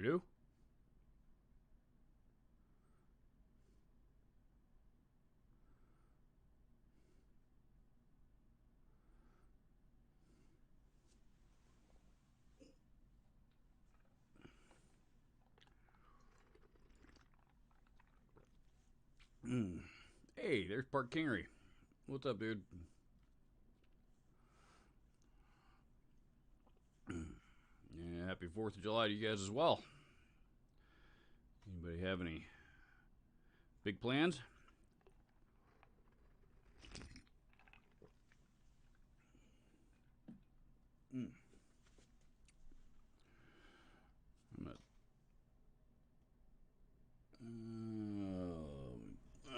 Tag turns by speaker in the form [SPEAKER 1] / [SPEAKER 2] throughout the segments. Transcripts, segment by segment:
[SPEAKER 1] do. Hey, there's Park Kingery. What's up, dude? Yeah, happy 4th of July to you guys as well. Anybody have any big plans? Mm.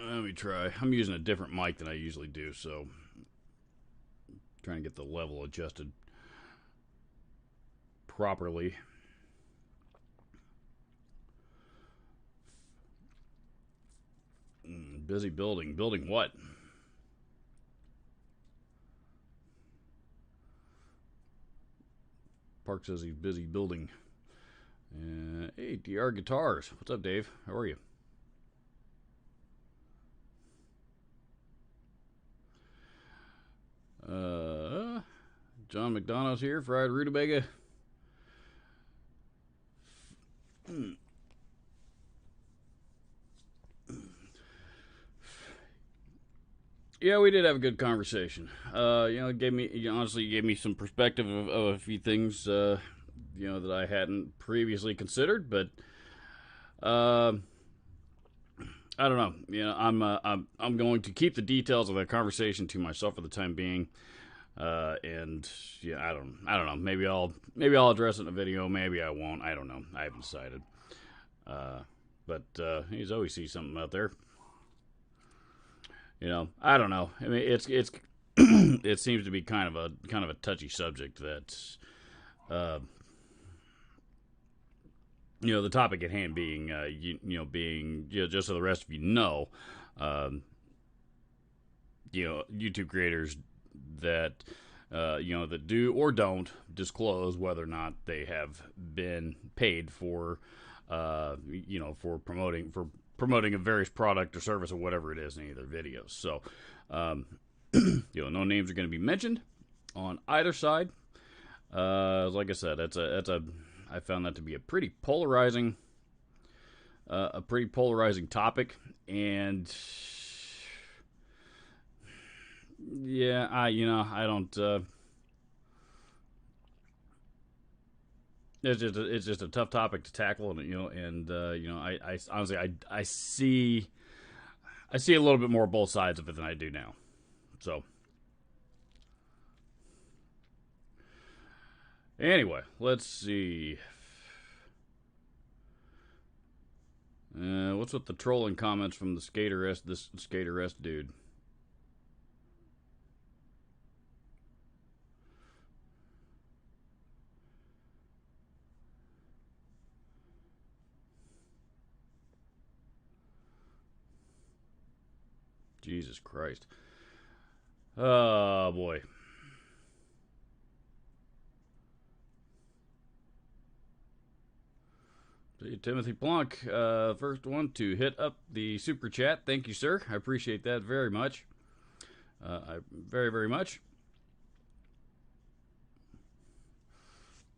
[SPEAKER 1] Let me try. I'm using a different mic than I usually do, so trying to get the level adjusted properly. Busy building. Building what? Park says he's busy building. Hey, DR Guitars. What's up, Dave? How are you? John McDonough's here. Fried rutabaga. Yeah, we did have a good conversation. It gave me, honestly, gave me some perspective of a few things, that I hadn't previously considered. But I don't know. I'm going to keep the details of that conversation to myself for the time being. And yeah, I don't know. Maybe I'll address it in a video. Maybe I won't. I don't know. I haven't decided. But he's always see something out there. I don't know. I mean, it's it seems to be kind of a touchy subject that, uh, the topic at hand being, just so the rest of you know, um, YouTube creators that, that do or don't disclose whether or not they have been paid for, for promoting a various product or service or whatever it is in any of their videos. So, no names are going to be mentioned on either side. Like I said, I found that to be a pretty polarizing topic, and yeah, I don't. It's just a tough topic to tackle, I honestly I see a little bit more of both sides of it than I do now. So anyway, let's see. What's with the trolling comments from the this Skater S dude? Jesus Christ. Oh boy. Timothy Plunk, first one to hit up the super chat. Thank you, sir. I appreciate that very much. Very, very much.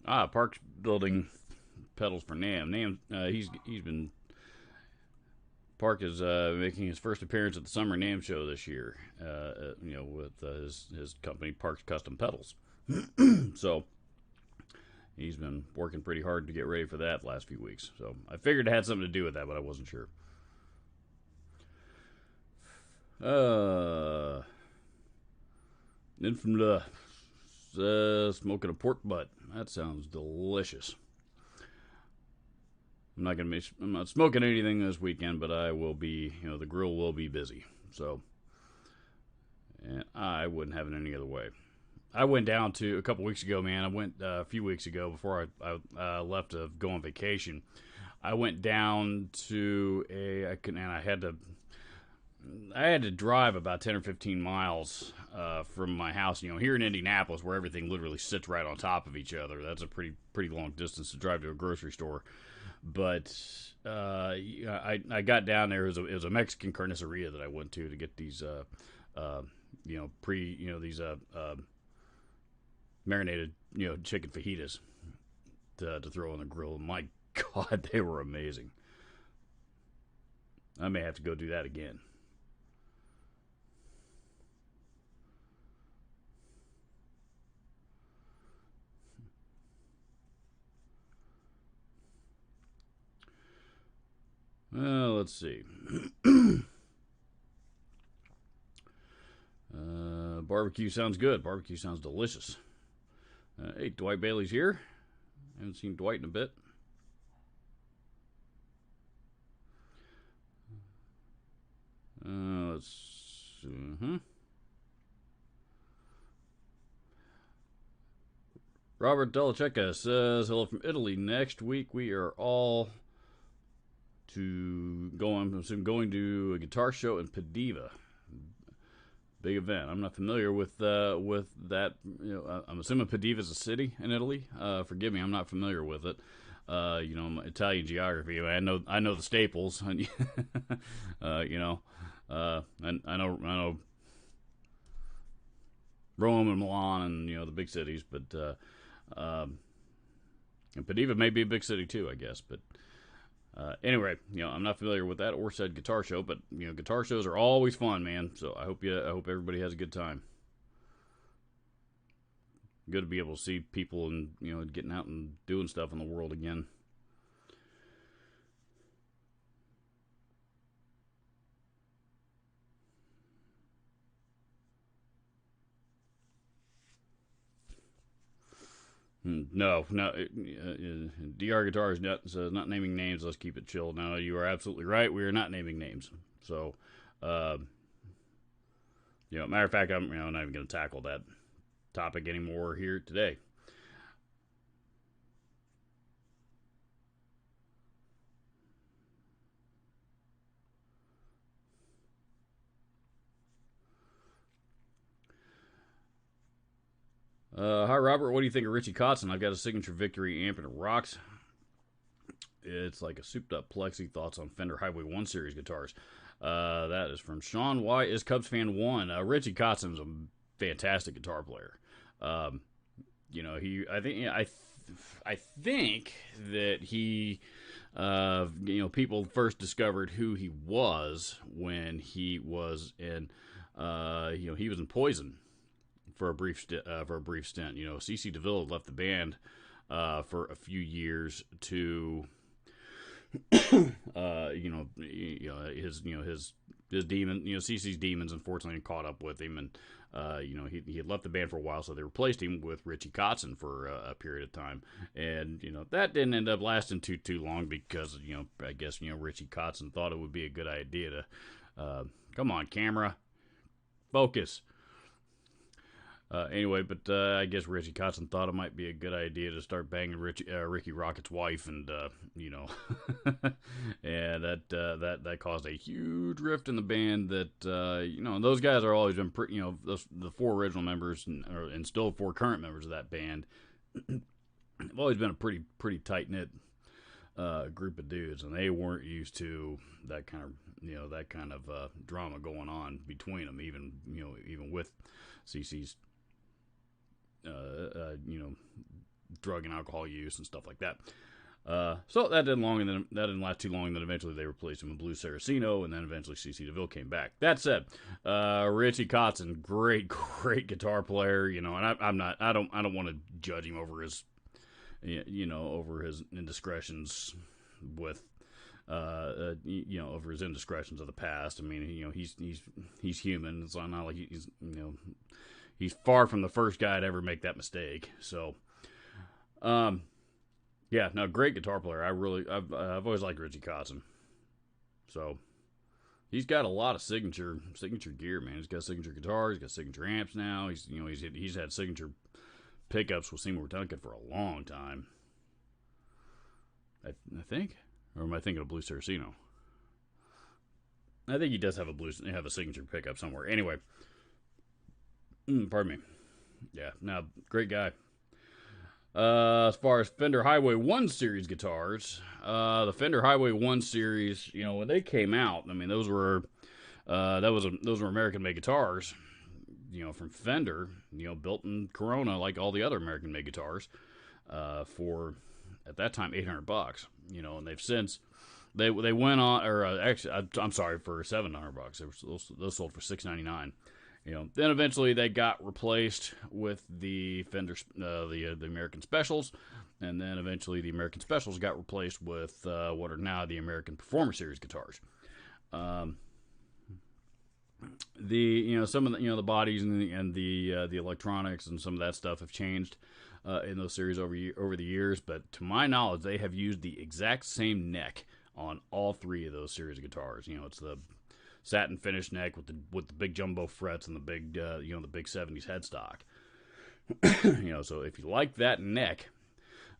[SPEAKER 1] Park's building pedals for Nam. Nam, he's been. Park is making his first appearance at the Summer Nam Show this year. With his company Park's Custom Pedals. So he's been working pretty hard to get ready for that the last few weeks. So I figured it had something to do with that, but I wasn't sure. Then from the smoking a pork butt. That sounds delicious. I'm not smoking anything this weekend, but I will be. The grill will be busy. So, and I wouldn't have it any other way. I went down to a couple weeks ago, man. I went a few weeks ago before I left to go on vacation. I went down to and I had to drive about 10 or 15 miles from my house. Here in Indianapolis, where everything literally sits right on top of each other. That's a pretty long distance to drive to a grocery store. But I got down there. It was a Mexican carniceria that I went to get these these marinated chicken fajitas to throw on the grill. My God, they were amazing. I may have to go do that again. Let's see. Barbecue sounds good. Barbecue sounds delicious. Hey, Dwight Bailey's here. Haven't seen Dwight in a bit. Let's. Robert Delacheca says, hello from Italy. Next week we are all going to a guitar show in Padiva. Big event. I'm not familiar with that. I'm assuming Padiva is a city in Italy. Forgive me, I'm not familiar with it. Italian geography. I know the staples. I know Rome and Milan and the big cities, but and Padiva may be a big city too, I guess. But anyway, I'm not familiar with that or said guitar show, but guitar shows are always fun, man. So I hope everybody has a good time. Good to be able to see people and getting out and doing stuff in the world again. No. DR Guitars says not naming names. Let's keep it chill. No, you are absolutely right. We are not naming names. So, matter of fact, I'm not even going to tackle that topic anymore here today. Hi, Robert. What do you think of Richie Kotzen? I've got a signature Victory amp and it rocks. It's like a souped up Plexi. Thoughts on Fender Highway 1 Series guitars? That is from Sean Y. Is Cubs Fan 1. Richie Kotzen's a fantastic guitar player. I think that he, people first discovered who he was when he was in, he was in Poison for a brief stint. CC DeVille left the band for a few years to, his demon, CC's demons, unfortunately caught up with him, and he had left the band for a while, so they replaced him with Richie Kotzen for a period of time, and that didn't end up lasting too long because I guess Richie Kotzen thought it would be a good idea to come on camera, focus. Anyway, but I guess Richie Kotzen thought it might be a good idea to start banging Ricky Rocket's wife, and and that caused a huge rift in the band. That those guys are always been pretty, the four original members and still four current members of that band have always been a pretty tight knit group of dudes, and they weren't used to that kind of drama going on between them, even with CC's drug and alcohol use and stuff like that. So that didn't last too long. Then eventually they replaced him with Blue Saraceno, and then eventually CC DeVille came back. That said, Richie Kotzen, great guitar player. And I don't want to judge him over his indiscretions with over his indiscretions of the past. I mean, he's human. It's not like he's far from the first guy to ever make that mistake. So, great guitar player. I've always liked Richie Kotzen. So, he's got a lot of signature gear, man. He's got signature guitars. He's got signature amps now. He's had signature pickups with Seymour Duncan for a long time. I think, or am I thinking of Blue Saraceno? I think he does have a signature pickup somewhere. Anyway. Pardon me. Yeah, great guy. As far as Fender Highway 1 Series guitars, the Fender Highway 1 series, when they came out, I mean, those were American made guitars, from Fender, built in Corona like all the other American made guitars, for at that time $800, and they've since they went on, or actually, I'm sorry, for $700. Those sold for $699. Then eventually they got replaced with the Fender, the American Specials, and then eventually the American Specials got replaced with what are now the American Performer Series guitars. Some of the bodies and the electronics and some of that stuff have changed in those series over the years, but to my knowledge, they have used the exact same neck on all three of those series of guitars. It's the satin finish neck with the big jumbo frets and the big the big 70s headstock. So if you like that neck,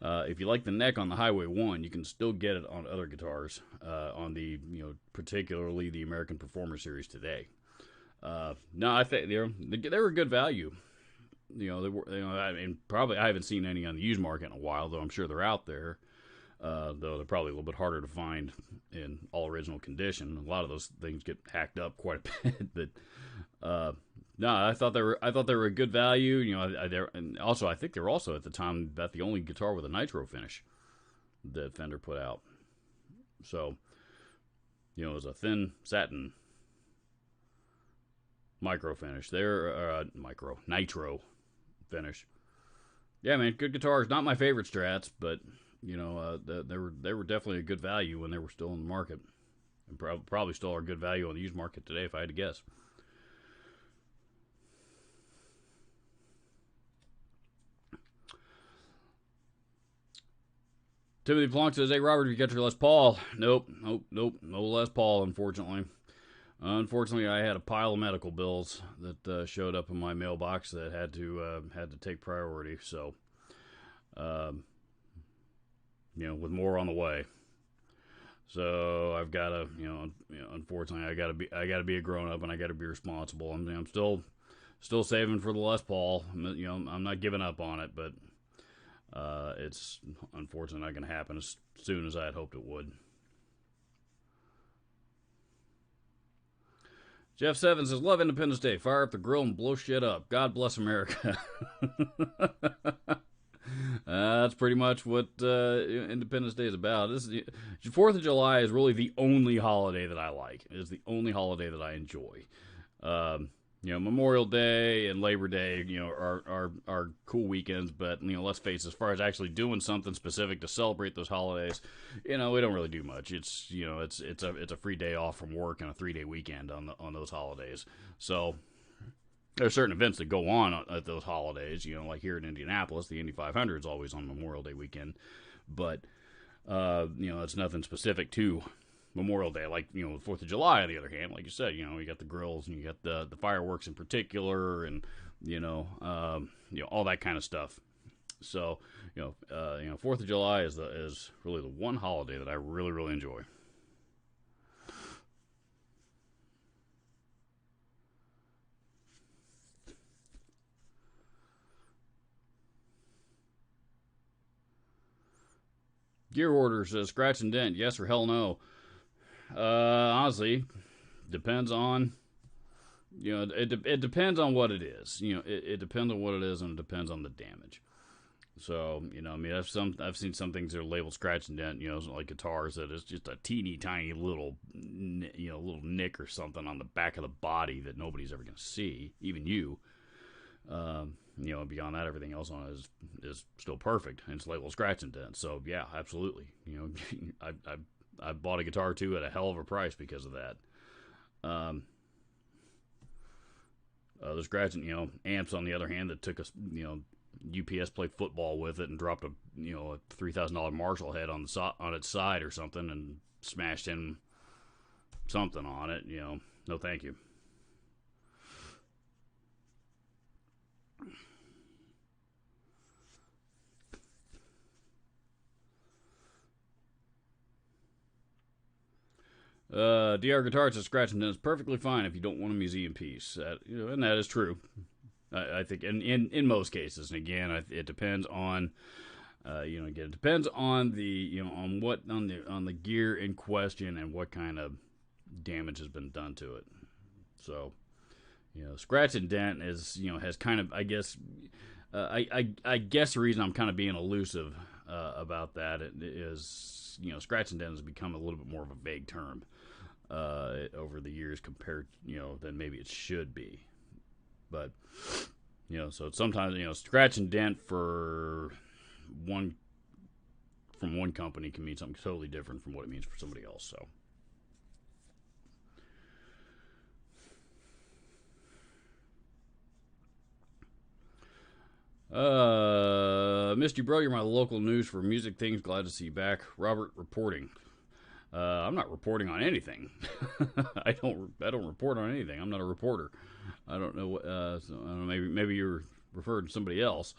[SPEAKER 1] if you like the neck on the Highway 1, you can still get it on other guitars on the particularly the American Performer Series today. No, I think they were good value. They were. I mean, probably I haven't seen any on the used market in a while, though I'm sure they're out there. Though they're probably a little bit harder to find in all original condition. A lot of those things get hacked up quite a bit, but no, I thought they were a good value. And also I think they were also at the time about the only guitar with a nitro finish that Fender put out. So, it was a thin satin micro finish. Nitro finish. Yeah, man, good guitars. Not my favorite Strats, but they were definitely a good value when they were still in the market, and probably still are good value on the used market today, if I had to guess. Timothy Plonk says, "Hey Robert, you got your Les Paul?" Nope, no Les Paul, unfortunately. Unfortunately, I had a pile of medical bills that showed up in my mailbox that had to take priority. So, with more on the way. So I've got to, unfortunately, I got to be a grown up and I got to be responsible. I'm still saving for the Les Paul. I'm not giving up on it, but it's unfortunately not going to happen as soon as I had hoped it would. Jeff Seven says, "Love Independence Day. Fire up the grill and blow shit up. God bless America." That's pretty much what Independence Day is about. 4th of July is really the only holiday that I like. It is the only holiday that I enjoy. Memorial Day and Labor Day, are cool weekends, but let's face it, as far as actually doing something specific to celebrate those holidays, we don't really do much. It's it's a free day off from work and a 3-day weekend on those holidays. So there are certain events that go on at those holidays, like here in Indianapolis, the Indy 500 is always on Memorial Day weekend, but it's nothing specific to Memorial Day, like the 4th of July. On the other hand, like you said, you got the grills and you got the fireworks in particular, and all that kind of stuff. So 4th of July is really the one holiday that I really, really enjoy. Gear Order says, "Scratch and dent, yes or hell no?" Honestly, depends on, it depends on what it is. It depends on what it is, and it depends on the damage. So, I've seen some things that are labeled scratch and dent, like guitars that is just a teeny tiny little nick or something on the back of the body that nobody's ever going to see, even you. Beyond that, everything else on it is still perfect, and it's labeled scratch and dent. So, yeah, absolutely. I bought a guitar too at a hell of a price because of that. The scratch and amps, on the other hand, that took us UPS played football with it and dropped a $3,000 Marshall head on its side or something and smashed in something on it. No, thank you. DR Guitars says scratch and dent is perfectly fine if you don't want a museum piece. And that is true. I think in most cases, and again, it depends on Again, it depends on on the gear in question and what kind of damage has been done to it. So, scratch and dent has kind of, I guess, I guess the reason I'm kind of being elusive about that is, scratch and dent has become a little bit more of a vague term over the years compared, than maybe it should be. But, so sometimes, scratch and dent from one company can mean something totally different from what it means for somebody else. So. Misty Bro, you're my local news for music things. Glad to see you back. Robert reporting. I'm not reporting on anything. I don't report on anything. I'm not a reporter. I don't know what. So I don't know, maybe you're referring to somebody else.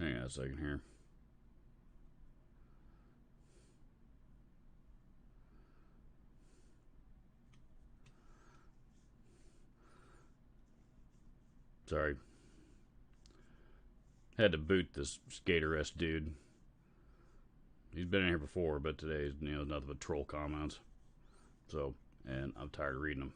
[SPEAKER 1] Hang on a second here. Sorry. Had to boot this Skater-S dude. He's been in here before, but today, nothing but troll comments. So, and I'm tired of reading them.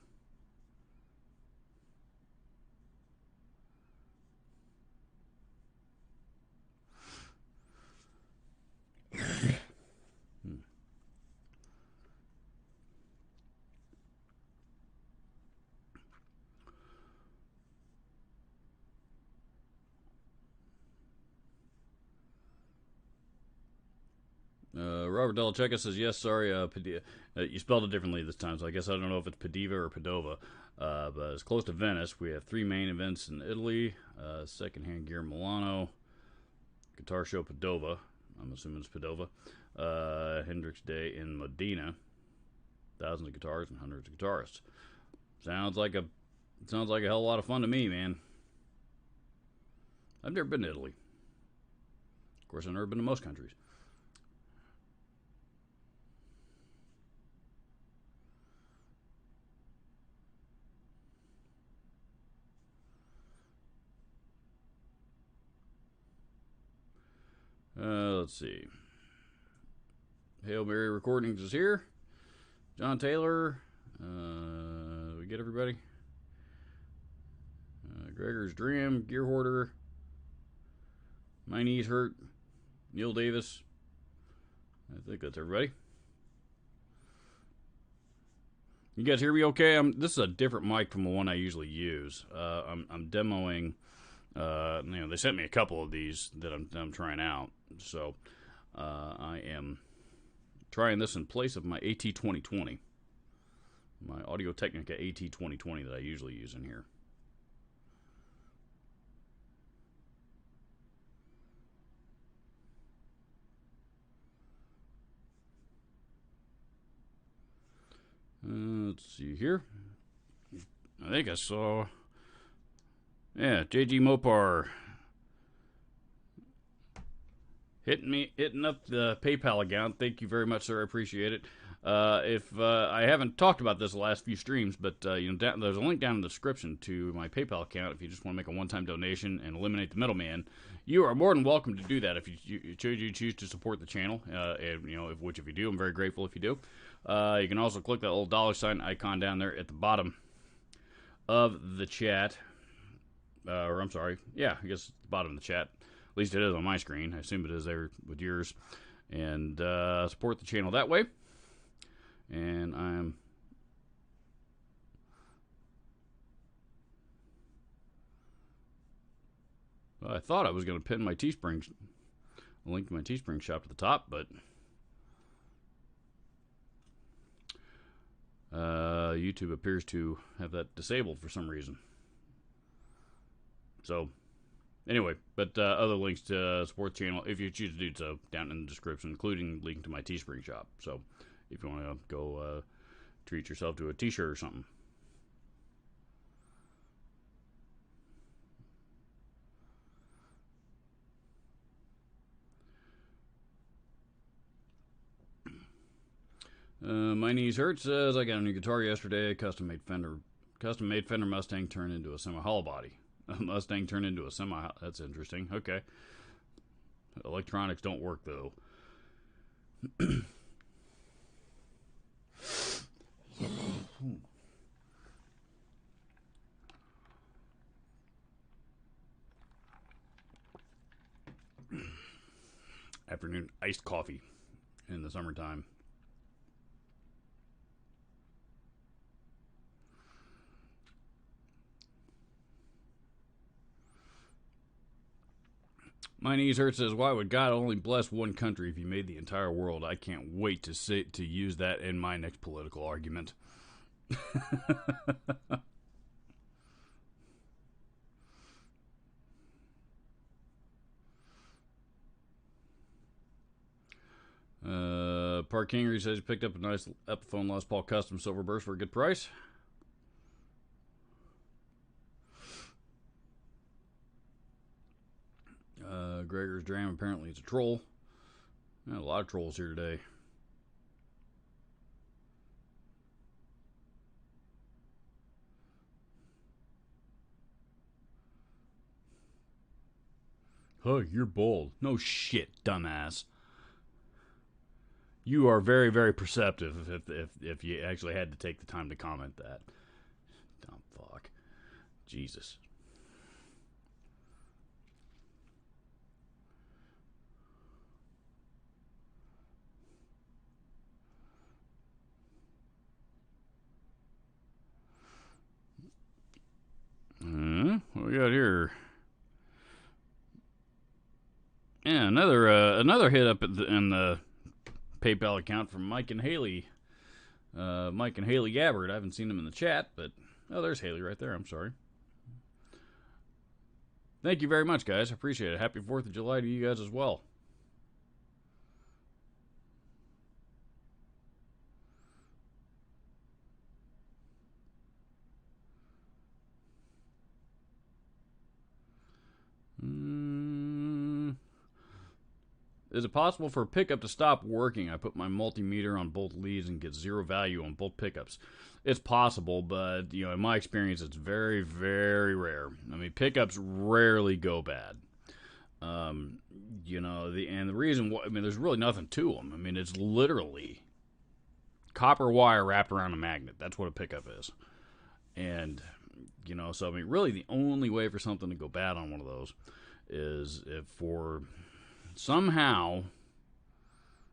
[SPEAKER 1] Robert Delacheca says, yes, sorry, you spelled it differently this time, so I guess I don't know if it's Padova or Padova, but it's close to Venice. We have 3 main events in Italy, secondhand gear Milano, guitar show Padova, I'm assuming it's Padova, Hendrix Day in Modena, thousands of guitars and hundreds of guitarists. Sounds like a hell of a lot of fun to me, man. I've never been to Italy. Of course, I've never been to most countries. Let's see. Hail Mary Recordings is here. John Taylor. We get everybody. Gregor's Dream. Gear Hoarder. My Knees Hurt. Neil Davis. I think that's everybody. You guys hear me okay? This is a different mic from the one I usually use. I'm demoing. They sent me a couple of these that I'm trying out. So I am trying this in place of my AT2020, my Audio Technica AT2020 that I usually use in here. Let's see here. I think I saw. Yeah, JG Mopar hitting up the PayPal account. Thank you very much, sir. I appreciate it. If I haven't talked about this the last few streams, but there's a link down in the description to my PayPal account if you just want to make a one-time donation and eliminate the middleman. You are more than welcome to do that if you choose to support the channel. And if you do, I'm very grateful if you do. You can also click that little $ icon down there at the bottom of the chat. Or I'm sorry, yeah, I guess the bottom of the chat. At least it is on my screen. I assume it is there with yours. And support the channel that way. And I thought I was going to pin my Teespring, a link to my Teespring shop at the top, but YouTube appears to have that disabled for some reason. So, anyway, but other links to support the channel, if you choose to do so, down in the description, including link to my Teespring shop. So, if you want to go treat yourself to a t-shirt or something. My knees hurt says I got a new guitar yesterday. Custom made Fender Mustang turned into a semi hollow body. A Mustang turned into a semi. That's interesting. Okay. Electronics don't work though. Afternoon iced coffee in the summertime. My knees hurt says, why would God only bless one country if he made the entire world? I can't wait to use that in my next political argument. Park Kingery says he picked up a nice Epiphone Les Paul Custom Silver Burst for a good price. Gregor's Dram apparently it's a troll. A lot of trolls here today. Oh, you're bold. No shit, dumbass. You are very, very perceptive if you actually had to take the time to comment that. Dumb fuck. Jesus. What we got here? Yeah, another hit up in the PayPal account from Mike and Haley. Mike and Haley Gabbard. I haven't seen them in the chat, but there's Haley right there. I'm sorry. Thank you very much, guys. I appreciate it. Happy 4th of July to you guys as well. Is it possible for a pickup to stop working? I put my multimeter on both leads and get zero value on both pickups. It's possible, but in my experience, it's very, very rare. I mean, pickups rarely go bad. And the reason why, there's really nothing to them. I mean, it's literally copper wire wrapped around a magnet. That's what a pickup is. And so really the only way for something to go bad on one of those is if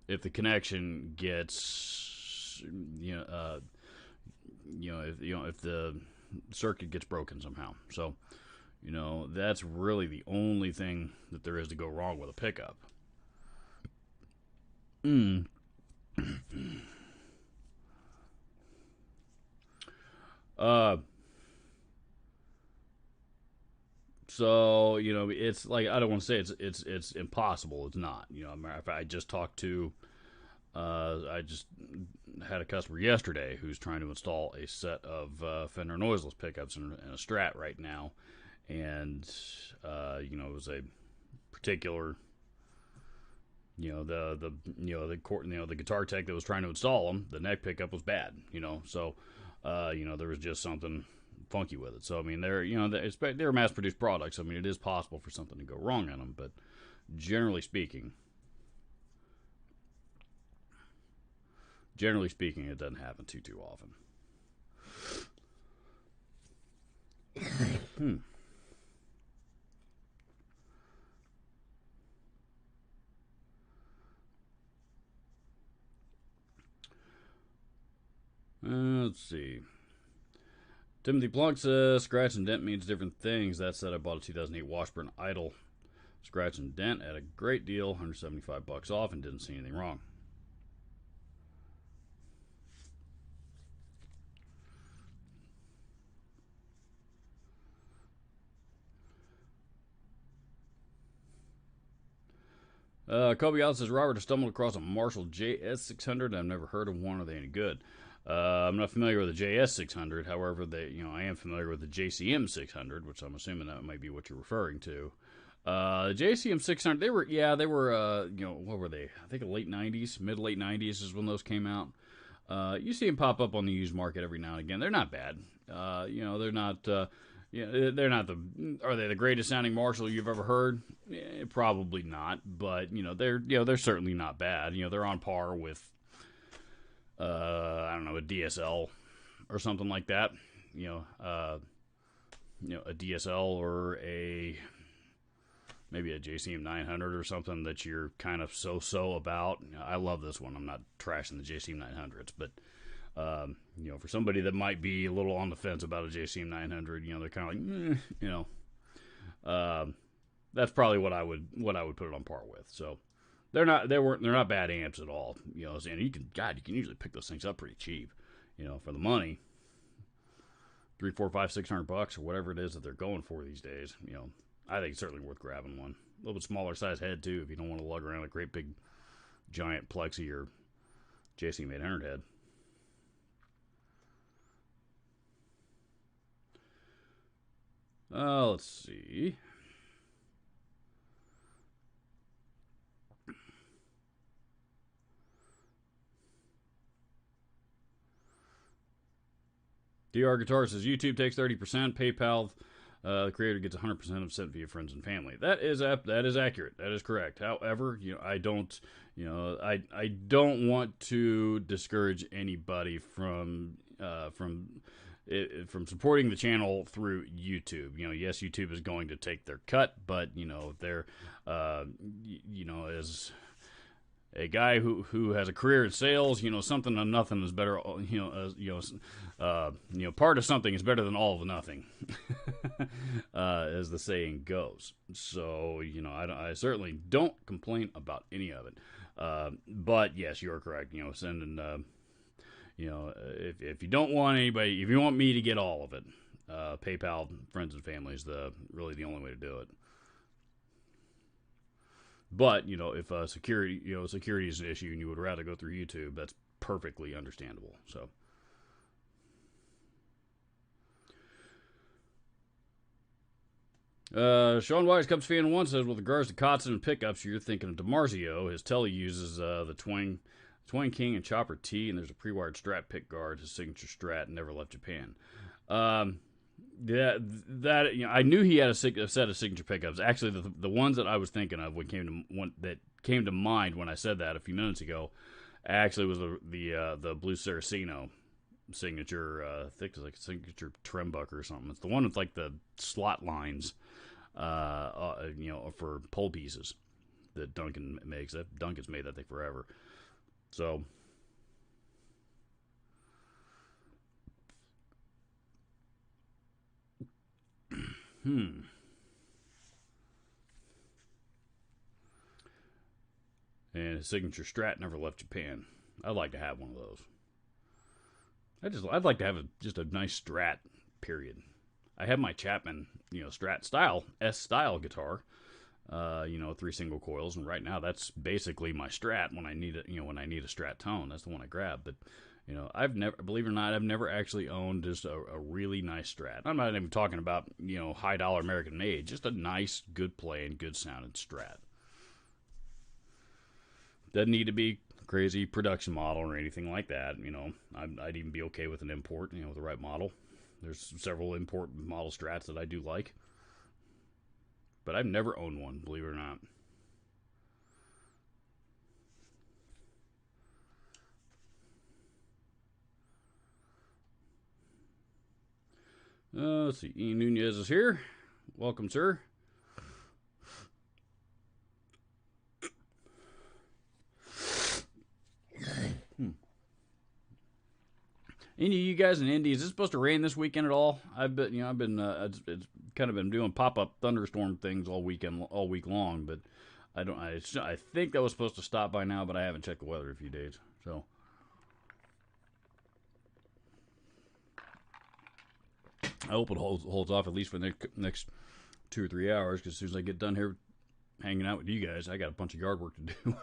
[SPEAKER 1] if the connection gets if the circuit gets broken somehow. So that's really the only thing that there is to go wrong with a pickup. So it's like, I don't want to say it's impossible. It's not. I just talked to, I just had a customer yesterday who's trying to install a set of Fender noiseless pickups in a Strat right now, and it was a particular, the guitar tech that was trying to install them. The neck pickup was bad. So there was just something funky with it. So they're mass-produced products. It is possible for something to go wrong on them, but generally speaking, it doesn't happen too often. Let's see. Timothy Plunk says scratch and dent means different things. That said, I bought a 2008 Washburn Idol scratch and dent at a great deal, $175 off, and didn't see anything wrong. Kobe Allen says, Robert, I stumbled across a Marshall JS600. I've never heard of one. Are they any good? I'm not familiar with the JS600. However, I am familiar with the JCM 600, which I'm assuming that might be what you're referring to. The JCM 600, they were, what were they? I think late 90s, mid-late 90s is when those came out. You see them pop up on the used market every now and again. They're not bad. They're not. They're not the. Are they the greatest sounding Marshall you've ever heard? Probably not. But they're certainly not bad. They're on par with I don't know, a DSL or something like that. A DSL or maybe a JCM 900 or something that you're kind of so about. I love this one. I'm not trashing the JCM 900s, but for somebody that might be a little on the fence about a JCM 900, they're kind of like, that's probably what I would put it on par with. So they're not bad amps at all. And you can usually pick those things up pretty cheap, for the money. $300, $400, $500, $600 or whatever it is that they're going for these days. I think it's certainly worth grabbing one. A little bit smaller size head too, if you don't want to lug around a great big giant Plexi or JCM 800 head. Let's see. DR Guitar says YouTube takes 30%. PayPal, the creator gets 100% of sent via friends and family. That is accurate. That is correct. However, I don't want to discourage anybody from supporting the channel through YouTube. Yes, YouTube is going to take their cut, but they're as a guy who has a career in sales, something or nothing is better. Part of something is better than all of nothing, as the saying goes. So I certainly don't complain about any of it. But yes, you are correct. Sending if you don't want anybody, if you want me to get all of it, PayPal, friends and family is really the only way to do it. But if security is an issue and you would rather go through YouTube, that's perfectly understandable. So. Sean Wise, Cubs fan 1 says, with regards to Kotzen and pickups, you're thinking of DiMarzio. His Tele uses the Twang King and Chopper T, and there's a pre-wired Strat pick guard, his signature Strat, and never left Japan. I knew he had a set of signature pickups. Actually, the ones that I was thinking of that came to mind when I said that a few minutes ago, actually was the Blue Saraceno signature. I think it's like a signature Trembuck or something. It's the one with like the slot lines, for pole pieces that Duncan makes. Duncan's made that thing forever. So. And his signature Strat never left Japan. I'd like to have one of those. I'd like to have just a nice Strat, period. I have my Chapman, Strat style, S style guitar, 3 single coils, and right now that's basically my Strat when I need it, when I need a Strat tone. That's the one I grab. But I've never, believe it or not, I've never actually owned just a really nice Strat. I'm not even talking about, high dollar American made, just a nice, good playing, good sounding Strat. Doesn't need to be crazy production model or anything like that. I'd even be okay with an import, with the right model. There's several import model Strats that I do like. But I've never owned one, believe it or not. Let's see. Ian Nunez is here. Welcome, sir. Any of you guys in Indy, is it supposed to rain this weekend at all? I've been it's kind of been doing pop-up thunderstorm things all week long, but I think that was supposed to stop by now, but I haven't checked the weather in a few days. So I hope it holds off at least for the next 2 or 3 hours, because as soon as I get done here hanging out with you guys, I got a bunch of yard work to do.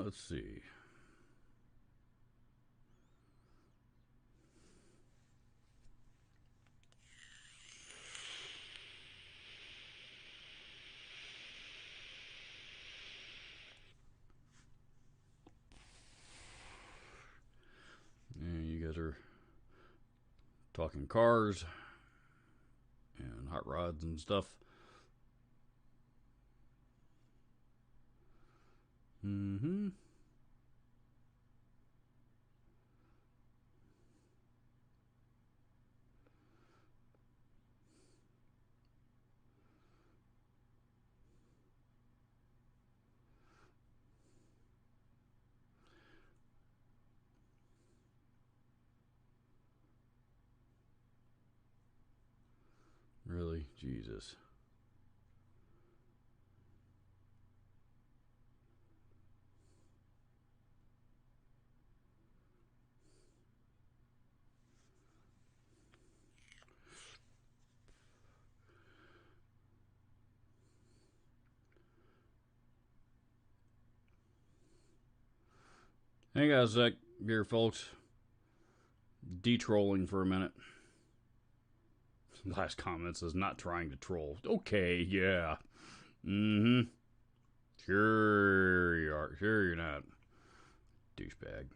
[SPEAKER 1] Let's see. talking cars and hot rods and stuff. Mm-hmm. Really? Jesus. Hey guys, Zach here, folks. De-trolling for a minute. Last comment says not trying to troll. Okay, yeah. Mm-hmm. Sure you are. Sure you're not. Douchebag.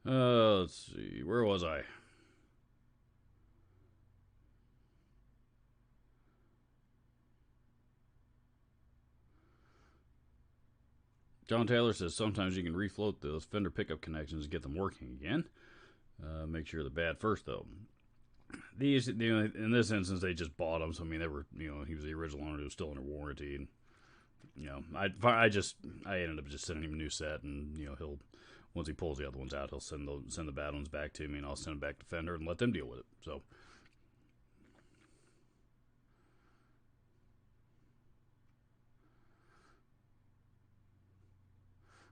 [SPEAKER 1] Let's see. Where was I? John Taylor says sometimes you can refloat those fender pickup connections and get them working again. Make sure they're bad first, though. These, in this instance, they just bought them. So I mean, they were, he was the original owner who was still under warranty, and I ended up just sending him a new set, and he'll once he pulls the other ones out, he'll send the bad ones back to me, and I'll send them back to Fender and let them deal with it. So.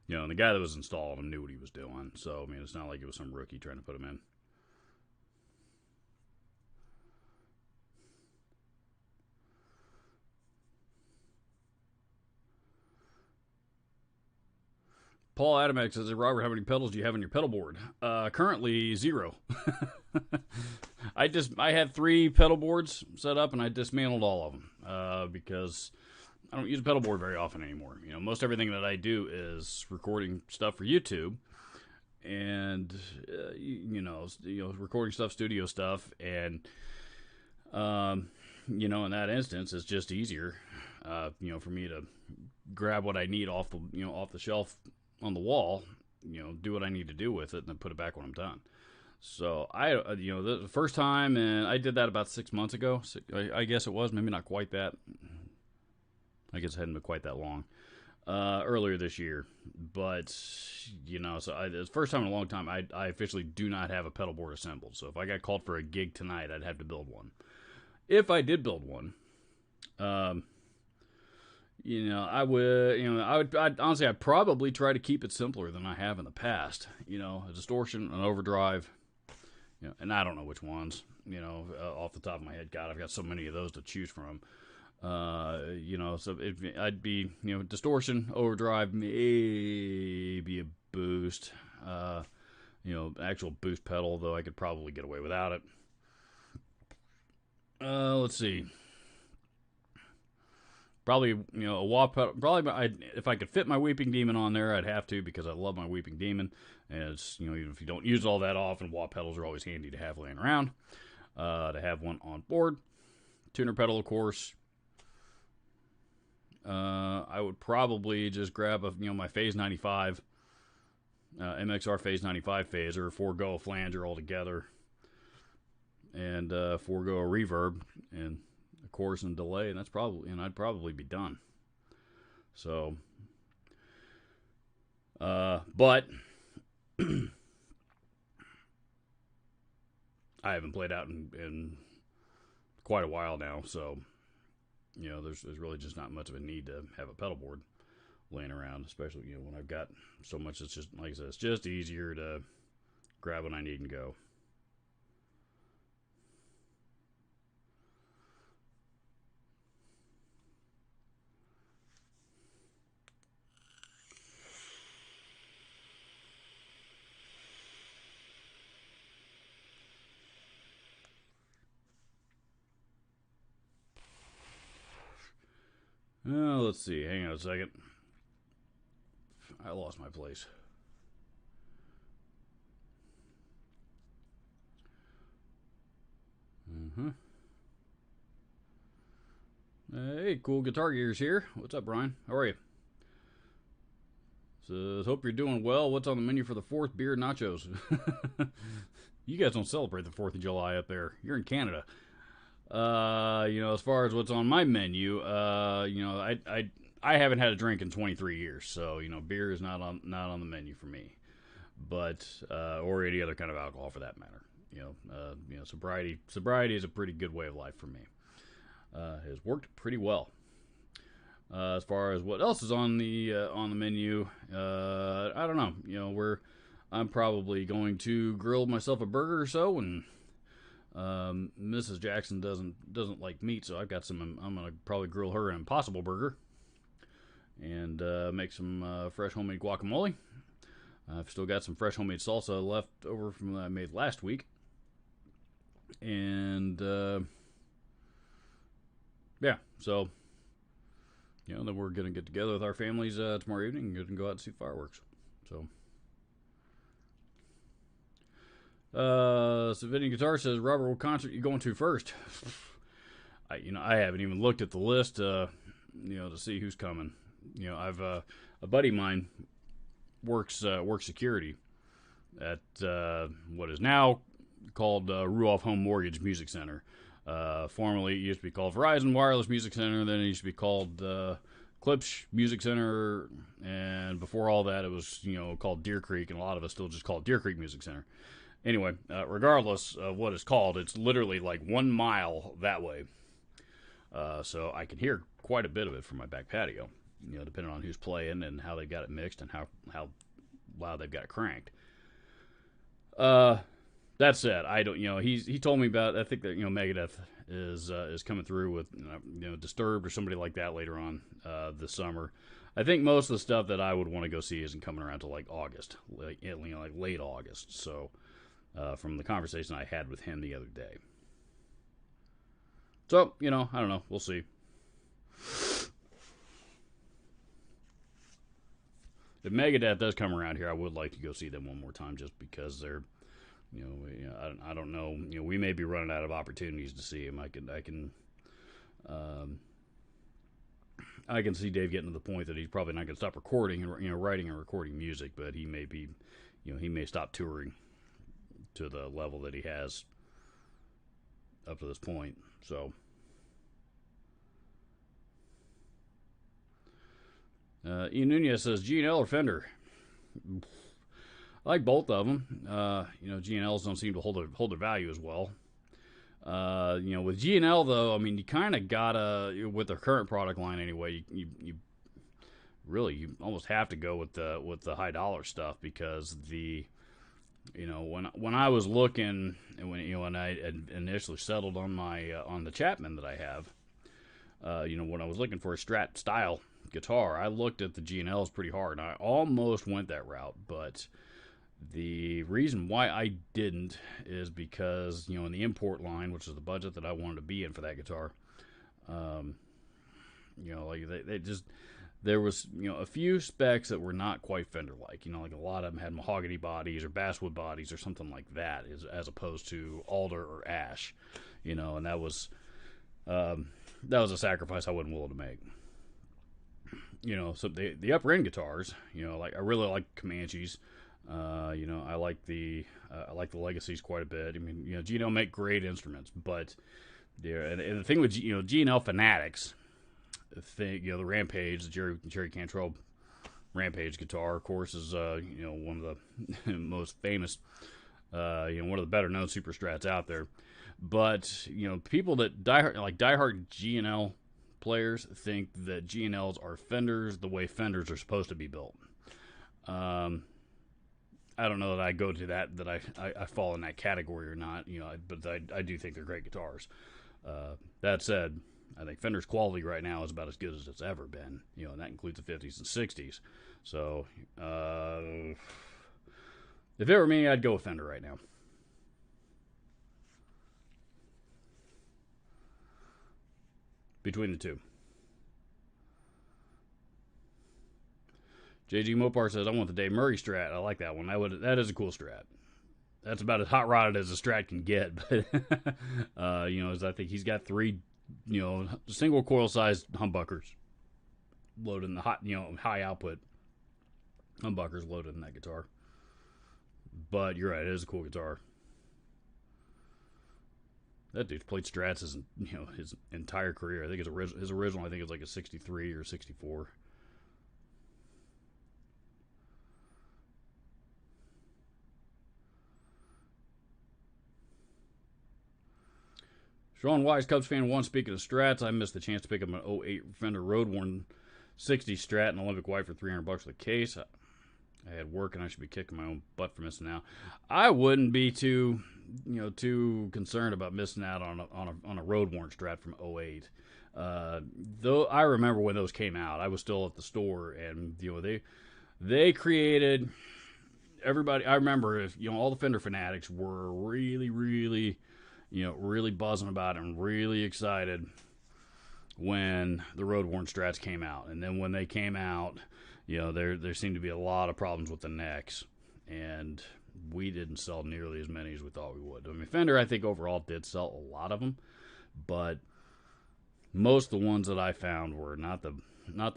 [SPEAKER 1] And the guy that was installing them knew what he was doing. So, I mean, it's not like it was some rookie trying to put them in. Paul Adamek says, Robert, how many pedals do you have on your pedal board? Currently 0. I had 3 pedal boards set up, and I dismantled all of them because I don't use a pedal board very often anymore. Most everything that I do is recording stuff for YouTube, and recording stuff, studio stuff, and in that instance, it's just easier, for me to grab what I need off the shelf on the wall, do what I need to do with it, and then put it back when I'm done. So the first time, and I did that about 6 months ago. I guess it was maybe not quite that. I guess it hadn't been quite that long. Earlier this year, but so it's the first time in a long time I officially do not have a pedal board assembled. So if I got called for a gig tonight, I'd have to build one. If I did build one, I'd honestly, I'd probably try to keep it simpler than I have in the past. A distortion, an overdrive, and I don't know which ones. Off the top of my head, God, I've got so many of those to choose from. So I'd be, distortion, overdrive, maybe a boost, actual boost pedal, though I could probably get away without it. Let's see. Probably, a wah pedal. Probably, if I could fit my Weeping Demon on there, I'd have to because I love my Weeping Demon. And it's, even if you don't use all that often, wah pedals are always handy to have laying around. To have one on board. Tuner pedal, of course. I would probably just grab my Phase 95, MXR Phase 95 phaser, forego a flanger altogether, and forego a reverb, and a chorus and delay, and I'd probably be done. So, but I haven't played out in quite a while now, so. There's really just not much of a need to have a pedal board laying around, especially, when I've got so much. It's just, like I said, it's just easier to grab what I need and go. Let's see. Hang on a second. I lost my place. Hey, Cool Guitar Gears here. What's up, Brian? How are you? So, hope you're doing well. What's on the menu for the 4th? Beer nachos. You guys don't celebrate the 4th of July up there. You're in Canada. As far as what's on my menu, I haven't had a drink in 23 years, so beer is not on the menu for me. But or any other kind of alcohol for that matter. Sobriety is a pretty good way of life for me. Has worked pretty well. As far as what else is on the menu, I don't know. I'm probably going to grill myself a burger or so, and Mrs. Jackson doesn't like meat, so I've got some. I'm gonna probably grill her an Impossible Burger, and make some fresh homemade guacamole. I've still got some fresh homemade salsa left over from that I made last week, and yeah, so then we're gonna get together with our families tomorrow evening and go out and see fireworks. So. Savinian Guitar says, Robert, what concert you going to first? I haven't even looked at the list, to see who's coming. I've a buddy of mine works security at what is now called Ruoff Home Mortgage Music Center. Formerly, it used to be called Verizon Wireless Music Center. Then it used to be called Klipsch Music Center, and before all that, it was called Deer Creek, and a lot of us still just call it Deer Creek Music Center. Anyway, regardless of what it's called, it's literally like 1 mile that way. So I can hear quite a bit of it from my back patio, depending on who's playing and how they've got it mixed and how loud they've got it cranked. That said, I don't, he told me about, I think that, Megadeth is coming through with, Disturbed or somebody like that later on this summer. I think most of the stuff that I would want to go see isn't coming around till like August, like late August. So, from the conversation I had with him the other day. So, I don't know. We'll see. If Megadeth does come around here, I would like to go see them one more time just because they're, I don't know. We may be running out of opportunities to see him. I can see Dave getting to the point that he's probably not going to stop recording and writing and recording music, but he may be, he may stop touring to the level that he has up to this point. So, Ian Nunez says G&L or Fender. I like both of them. G&Ls don't seem to hold their value as well. With G&L though, I mean, you kind of gotta, with their current product line anyway, you almost have to go with the high dollar stuff because when I was looking and when I initially settled on my on the Chapman that I have, when I was looking for a Strat style guitar, I looked at the G&Ls pretty hard, and I almost went that route, but the reason why I didn't is because, in the import line, which is the budget that I wanted to be in for that guitar, they just, there was, a few specs that were not quite Fender-like. Like a lot of them had mahogany bodies or basswood bodies or something like that, as opposed to alder or ash, and that was a sacrifice I wasn't willing to make. So the upper end guitars, like I really like Comanches. I like the Legacies quite a bit. I mean, G&L make great instruments, but and the thing with G&L fanatics, the Rampage, the Jerry Cantrell Rampage guitar, of course, is one of the most famous, one of the better known super strats out there. But people that diehard G&L players think that G&Ls are Fenders the way Fenders are supposed to be built. I don't know that I go to that I fall in that category or not, but I do think they're great guitars. That said, I think Fender's quality right now is about as good as it's ever been, and that includes the 50s and 60s. So, if it were me, I'd go with Fender right now. Between the two. JG Mopar says, I want the Dave Murray Strat. I like that one. That is a cool Strat. That's about as hot rodded as a Strat can get. But, as I think he's got 3, single coil sized humbuckers loaded in the high output humbuckers loaded in that guitar. But you're right, it is a cool guitar. That dude's played Strats his entire career. I think his original, I think it's like a 63 or 64. Sean Wise, Cubs fan 1, speaking of Strats, I missed the chance to pick up an 08 Fender Roadworn 60 Strat and Olympic White for $300 for the case. I had work and I should be kicking my own butt for missing out. I wouldn't be too concerned about missing out on a Roadworn Strat from 08. Though I remember when those came out, I was still at the store, and they created everybody. I remember all the Fender fanatics were really, really, really buzzing about it and really excited when the Roadworn Strats came out. And then when they came out, there seemed to be a lot of problems with the necks, and we didn't sell nearly as many as we thought we would. I mean, Fender, I think overall did sell a lot of them, but most of the ones that I found were not the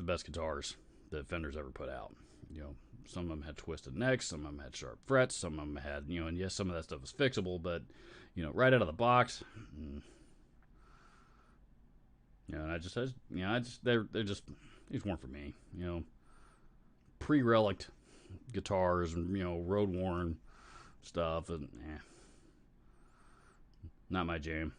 [SPEAKER 1] best guitars that Fender's ever put out. Some of them had twisted necks, some of them had sharp frets, some of them had, and yes, some of that stuff is fixable, but right out of the box, and these weren't for me. Pre-relict guitars and road worn stuff, and not my jam.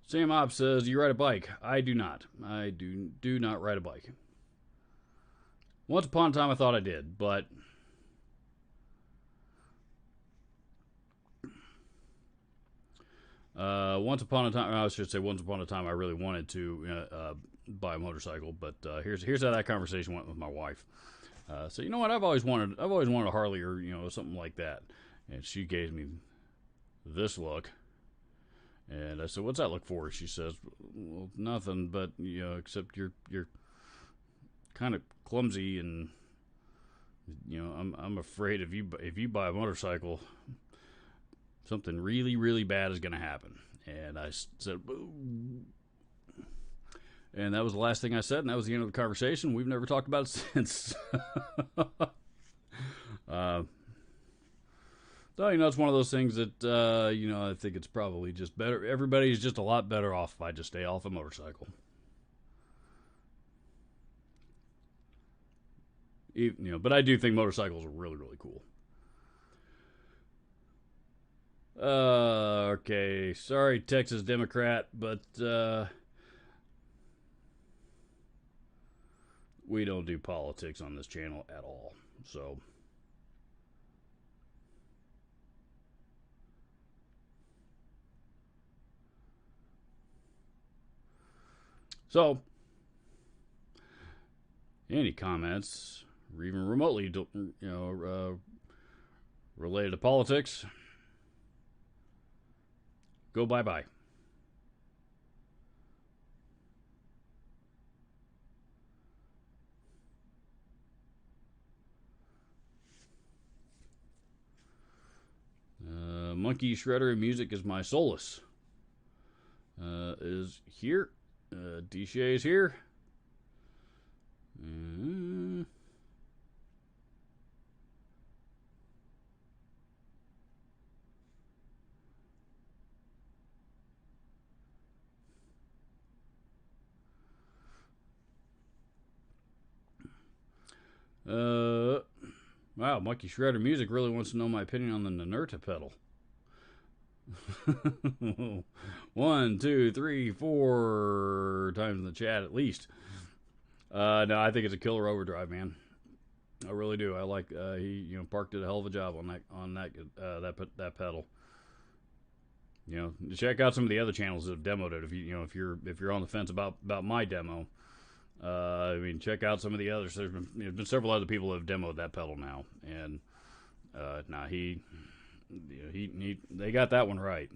[SPEAKER 1] Sam Opp says, "You ride a bike?" I do not. I do not ride a bike. Once upon a time, I thought I did, but once upon a time, I really wanted to buy a motorcycle. But here's how that conversation went with my wife. So you know what? I've always wanted a Harley or something like that, and she gave me this look. And I said, "What's that look for?" She says, "Well, nothing, but except you're kind of clumsy, and I'm afraid if you buy a motorcycle, something really, really bad is going to happen." And I said, "Boo." And that was the last thing I said, and that was the end of the conversation. We've never talked about it since. So, it's one of those things that, I think it's probably just better. Everybody's just a lot better off if I just stay off a motorcycle. But I do think motorcycles are really, really cool. Okay. Sorry, Texas Democrat, but, we don't do politics on this channel at all. So, any comments, or even remotely, related to politics, go bye-bye. Monkey Shredder Music is my solace. Is here. D-Shay is here. Wow, Monkey Shredder Music really wants to know my opinion on the Ninurta pedal. 1, 2, 3, 4 times in the chat at least. No, I think it's a killer overdrive, man. I really do. I like he Park did a hell of a job on that pedal. Check out some of the other channels that have demoed it. If you're on the fence about my demo, check out some of the others. There's been several other people that have demoed that pedal now, and they got that one right.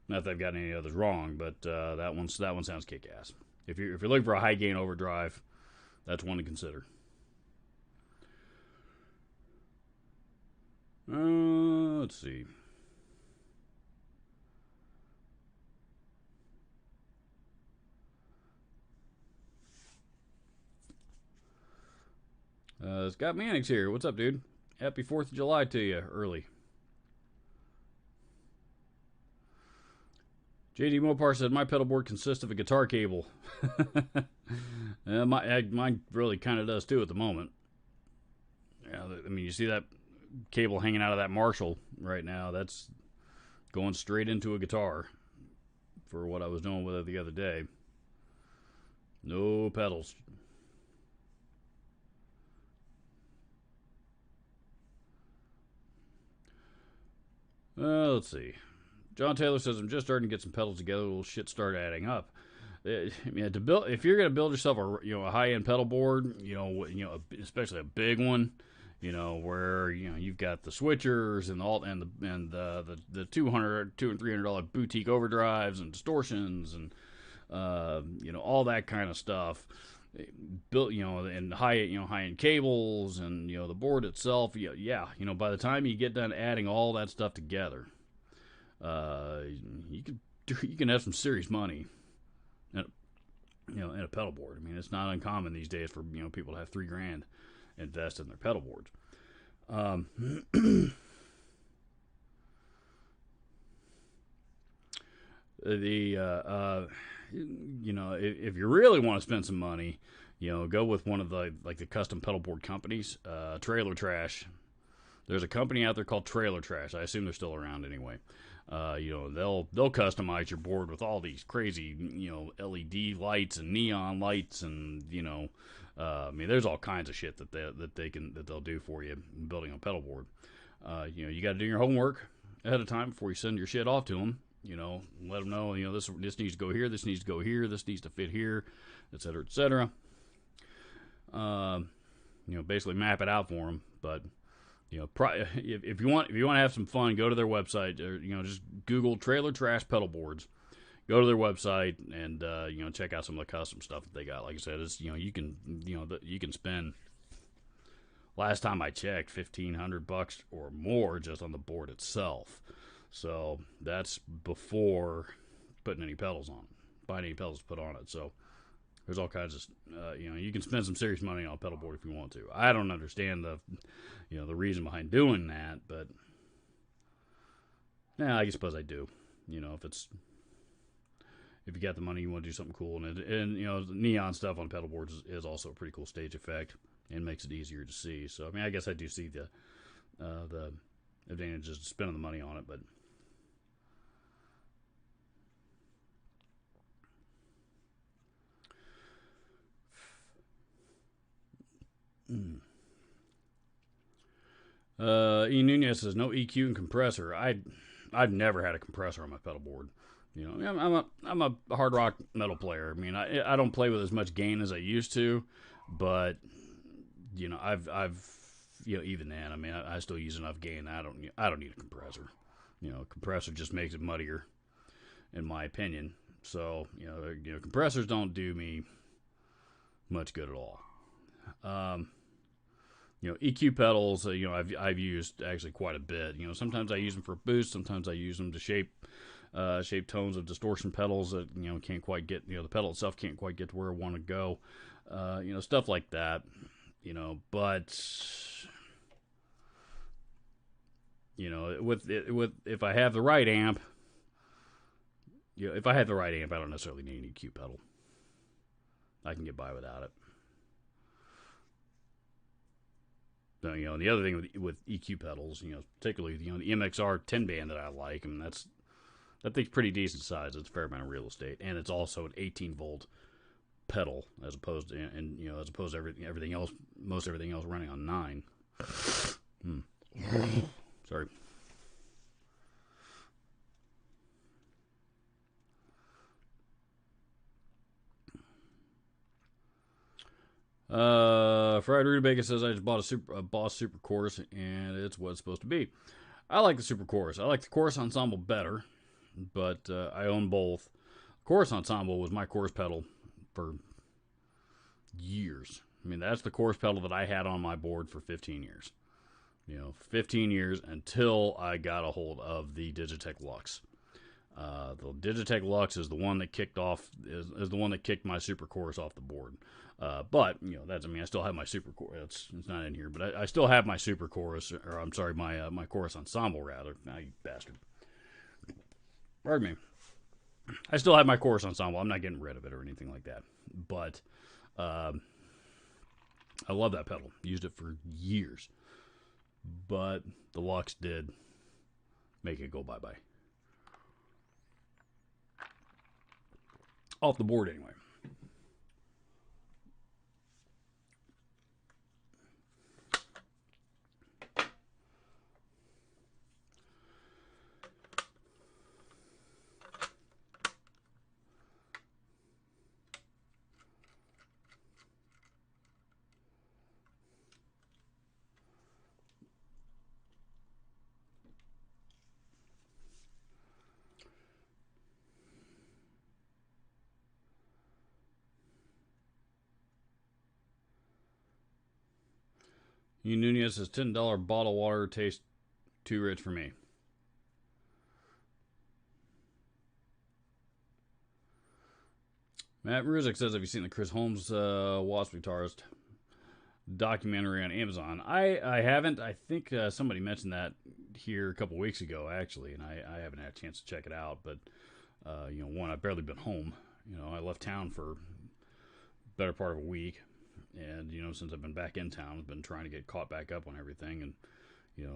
[SPEAKER 1] Not that I've got any others wrong, but that one sounds kick ass. If you're looking for a high gain overdrive, that's one to consider. Let's see. Scott Mannix here. What's up, dude? Happy 4th of July to you early. JD Mopar said, my pedal board consists of a guitar cable. Mine really kind of does too at the moment. Yeah, I mean, you see that cable hanging out of that Marshall right now? That's going straight into a guitar for what I was doing with it the other day. No pedals. Let's see. John Taylor says, I'm just starting to get some pedals together. Little shit start adding up. To build, if you're going to build yourself a high end pedal board, especially a big one, where you've got the switchers and the $200 and $300 boutique overdrives and distortions and all that kind of stuff. Built, and high end cables and the board itself. By the time you get done adding all that stuff together, you can have some serious money in a pedal board. I mean, it's not uncommon these days for people to have $3,000 invested in their pedal boards. If you really want to spend some money, go with one of the custom pedal board companies. Trailer Trash. There's a company out there called Trailer Trash. I assume they're still around anyway. They'll customize your board with all these crazy LED lights and neon lights and there's all kinds of shit that they'll do for you building a pedal board. You got to do your homework ahead of time before you send your shit off to them. Let them know this needs to go here, this needs to go here, this needs to fit here, etc., etc. Basically map it out for them. But if you want to have some fun, go to their website. Or, just Google Trailer Trash pedal boards. Go to their website and check out some of the custom stuff that they got. Like I said, it's you can spend. Last time I checked, $1,500 or more just on the board itself. So that's before putting any pedals on, buying any pedals to put on it. So there's all kinds of, you can spend some serious money on a pedal board if you want to. I don't understand the reason behind doing that, but I suppose I do. If you got the money, you want to do something cool, and the neon stuff on pedal boards is also a pretty cool stage effect and makes it easier to see. So I guess I do see the advantages of spending the money on it, but. E. Nunez says no EQ and compressor. I've never had a compressor on my pedal board. I'm a hard rock metal player. I mean, I don't play with as much gain as I used to, but I've even then, I mean, I still use enough gain. I don't need a compressor. Compressor just makes it muddier, in my opinion. So compressors don't do me much good at all. EQ pedals, I've used actually quite a bit. Sometimes I use them for boost, sometimes I use them to shape tones of distortion pedals that can't quite get, the pedal itself can't quite get to where I want to go. Stuff like that. But with if I have the right amp, if I have the right amp, I don't necessarily need an EQ pedal. I can get by without it. So, and the other thing with EQ pedals, particularly the MXR 10 band that I like, I mean that thing's pretty decent size. It's a fair amount of real estate, and it's also an 18 volt pedal as opposed to everything else, most everything else running on 9. Sorry. Fried Rutabaga says I just bought a Boss Super Chorus and it's what it's supposed to be. I like the Super Chorus. I like the Chorus Ensemble better. but I own both. Chorus Ensemble was my chorus pedal for years. I mean, that's the chorus pedal that I had on my board for 15 years. 15 years until I got a hold of the Digitech Lux. The Digitech Lux is the one that kicked off is the one that kicked my Super Chorus off the board. But I still have my Super Chorus. It's not in here, but I still have my Super Chorus, or I'm sorry, my Chorus Ensemble rather. Now you bastard. Pardon me. I still have my Chorus Ensemble. I'm not getting rid of it or anything like that. But I love that pedal. Used it for years. But the Lux did make it go bye-bye. Off the board anyway. Nunez says $10 bottled water tastes too rich for me. Matt Ruzik says, have you seen the Chris Holmes Wasp guitarist documentary on Amazon? I haven't. I think somebody mentioned that here a couple weeks ago, actually, and I haven't had a chance to check it out. But, one, I've barely been home. I left town for a better part of a week. And, since I've been back in town, I've been trying to get caught back up on everything. And,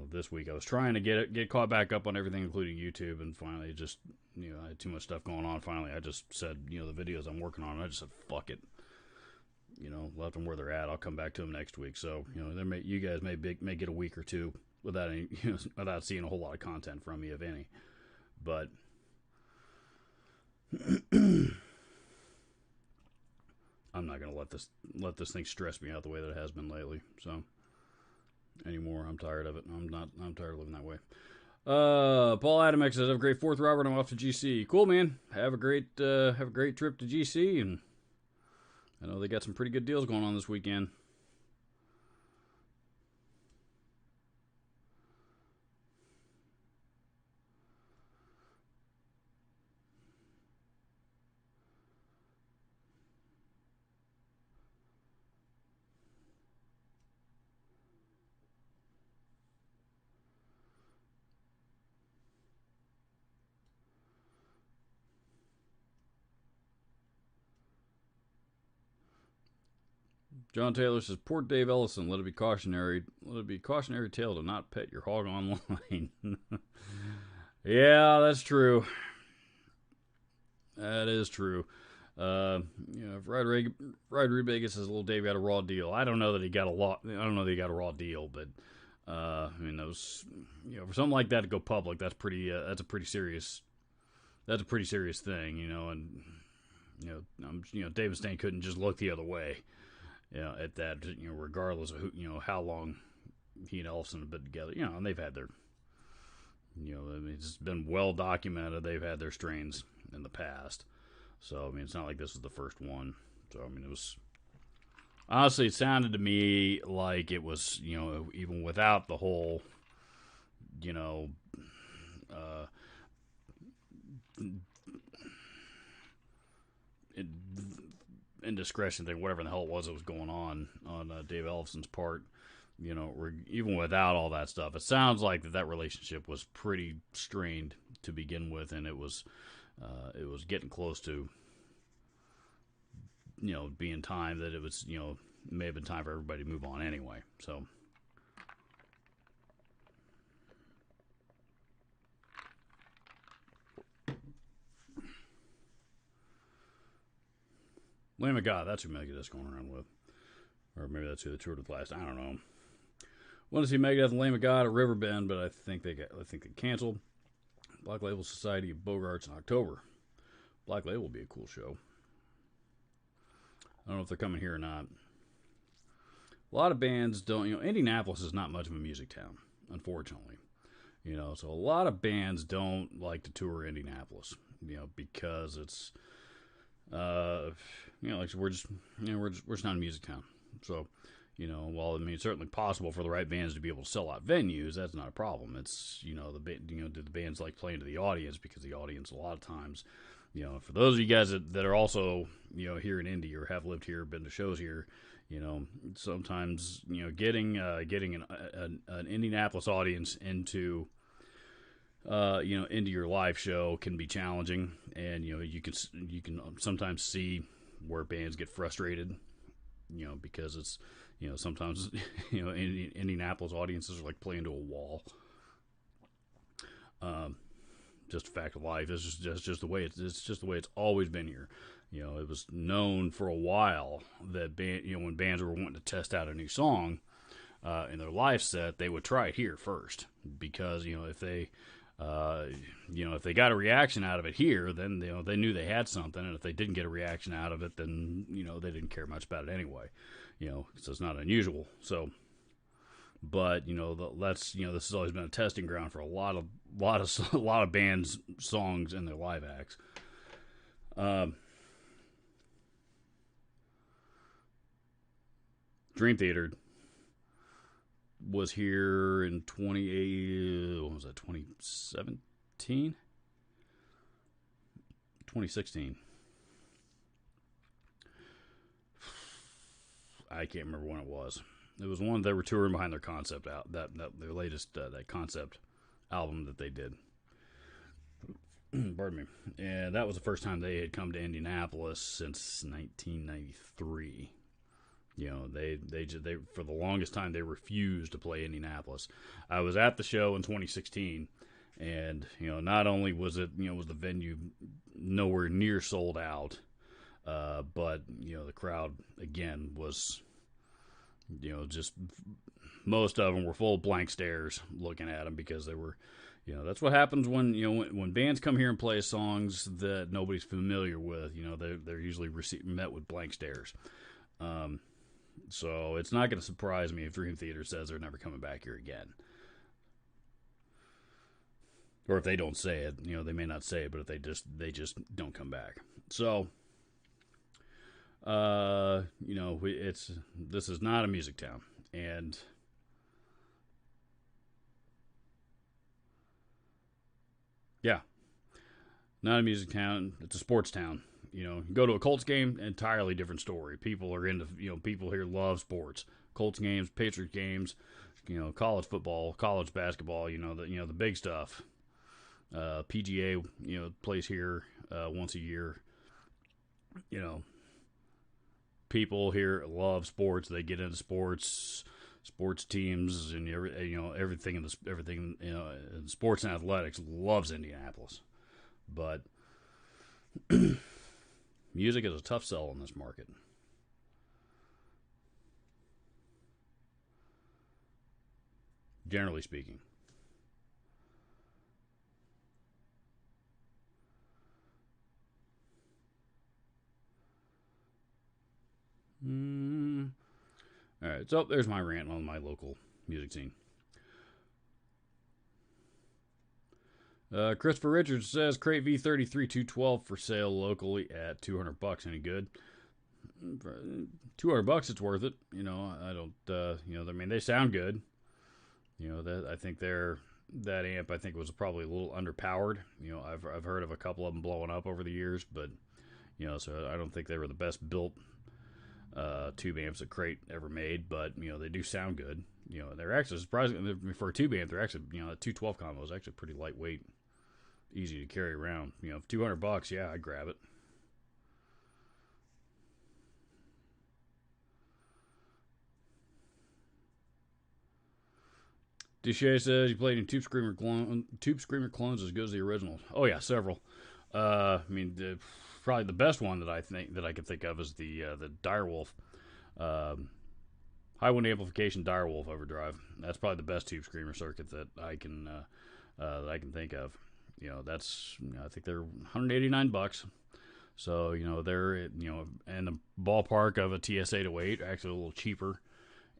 [SPEAKER 1] this week I was trying to get caught back up on everything, including YouTube. And finally, just, I had too much stuff going on. Finally, I just said, the videos I'm working on, I just said, fuck it. Left them where they're at. I'll come back to them next week. So, you guys may get a week or two without any, without seeing a whole lot of content from me, if any. But I'm not gonna let this thing stress me out the way that it has been lately. So anymore, I'm tired of it. I'm tired of living that way. Paul Adamex says, "Have a great 4th, Robert. I'm off to GC. Cool, man. Have a great trip to GC, and I know they got some pretty good deals going on this weekend." John Taylor says, "Poor Dave Ellison. Let it be cautionary. Let it be cautionary tale to not pet your hog online." Yeah, that's true. That is true. If Ride Vegas says, "Little Dave got a raw deal." I don't know that he got a lot. I don't know that he got a raw deal, but those, for something like that to go public, that's pretty. That's a pretty serious. That's a pretty serious thing, and David Stain couldn't just look the other way. At that, regardless of who, how long he and Ellison have been together, and they've had their, it's been well documented. They've had their strains in the past. So, it's not like this is the first one. So, it was, honestly, it sounded to me like it was, even without the whole, indiscretion thing, whatever the hell it was that was going on Dave Ellison's part, even without all that stuff, it sounds like that relationship was pretty strained to begin with, and it was getting close to, being time that it was, may have been time for everybody to move on anyway. So. Lamb of God, that's who Megadeth's going around with. Or maybe that's who they toured with last. I don't know. Want to see Megadeth and Lamb of God at Riverbend, but I think they canceled. Black Label Society of Bogarts in October. Black Label will be a cool show. I don't know if they're coming here or not. A lot of bands don't, Indianapolis is not much of a music town, unfortunately. So a lot of bands don't like to tour Indianapolis, because it's, like we're just, we're just not a music town. So, while it's certainly possible for the right bands to be able to sell out venues, that's not a problem. It's, do the bands like playing to the audience, because the audience a lot of times, for those of you guys that are also, here in Indy or have lived here, been to shows here, sometimes, getting an Indianapolis audience into into your live show can be challenging, and you can sometimes see where bands get frustrated, because it's sometimes Indianapolis audiences are like playing to a wall. Just a fact of life. It's just the way it's just the way it's always been here. It was known for a while that when bands were wanting to test out a new song in their live set, they would try it here first, because if they if they got a reaction out of it here, then they knew they had something, and if they didn't get a reaction out of it, then they didn't care much about it anyway. So it's not unusual. So, but that's this has always been a testing ground for a lot of bands' songs and their live acts. Dream Theater was here in 2017? 2016. I can't remember when it was. It was one they were touring behind their concept out that their latest that concept album that they did. Pardon me. And that was the first time they had come to Indianapolis since 1993. They for the longest time they refused to play Indianapolis. I was at the show in 2016, and not only was it was the venue nowhere near sold out, but the crowd again was just most of them were full of blank stares looking at them, because they were that's what happens when when bands come here and play songs that nobody's familiar with. They're usually met with blank stares. So it's not going to surprise me if Dream Theater says they're never coming back here again. Or if they don't say it, they may not say it, but if they just don't come back. So, this is not a music town, and yeah, not a music town. It's a sports town. You go to a Colts game, entirely different story. People are into, people here love sports. Colts games, Patriots games, college football, college basketball, the big stuff. PGA, plays here once a year. People here love sports. They get into sports teams, and everything in sports and athletics loves Indianapolis. But music is a tough sell in this market. Generally speaking. All right, so there's my rant on my local music scene. Christopher Richards says Crate V33 212 for sale locally at $200. Any good? $200, it's worth it. I don't. They sound good. I think that amp I think was probably a little underpowered. I've heard of a couple of them blowing up over the years, but so I don't think they were the best built tube amps that Crate ever made, but they do sound good. They're actually surprisingly for a tube amp. They're actually a 212 combo is actually pretty lightweight, easy to carry around. $200, yeah, I'd grab it. Deshay says you played in Tube Screamer clones as good as the original. Oh yeah, several. Probably the best one that I can think of is the Direwolf, high wind amplification Direwolf overdrive. That's probably the best Tube Screamer circuit that I can think of. That's I think they're $189. So they're in the ballpark of a TS-808, actually a little cheaper.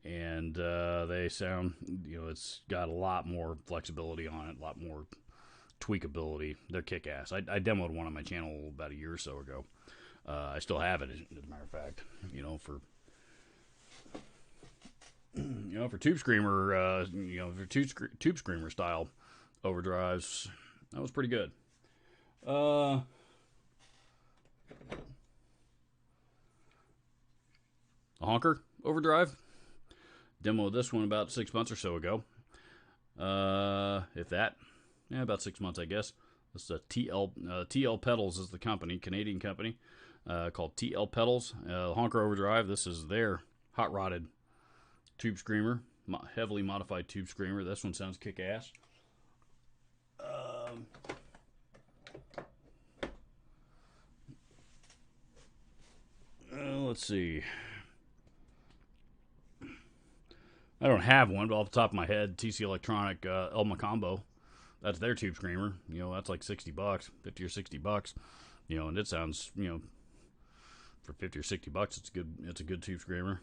[SPEAKER 1] and they sound, it's got a lot more flexibility on it, a lot more tweakability. They're kick-ass. I demoed one on my channel about a year or so ago. I still have it, as a matter of fact. For Tube Screamer, for Tube Screamer style overdrives, that was pretty good. A Honker overdrive. Demoed this one about 6 months or so ago. If that. Yeah, about 6 months, I guess. This is a TL Pedals is the company, Canadian company, called TL Pedals. Honker overdrive. This is their hot rodded Tube Screamer, heavily modified Tube Screamer. This one sounds kick-ass. Let's see. I don't have one, but off the top of my head, TC Electronic El Macombo. That's their Tube Screamer. That's like $60, $50 or $60. And it sounds, for $50 or $60, it's good. It's a good Tube Screamer.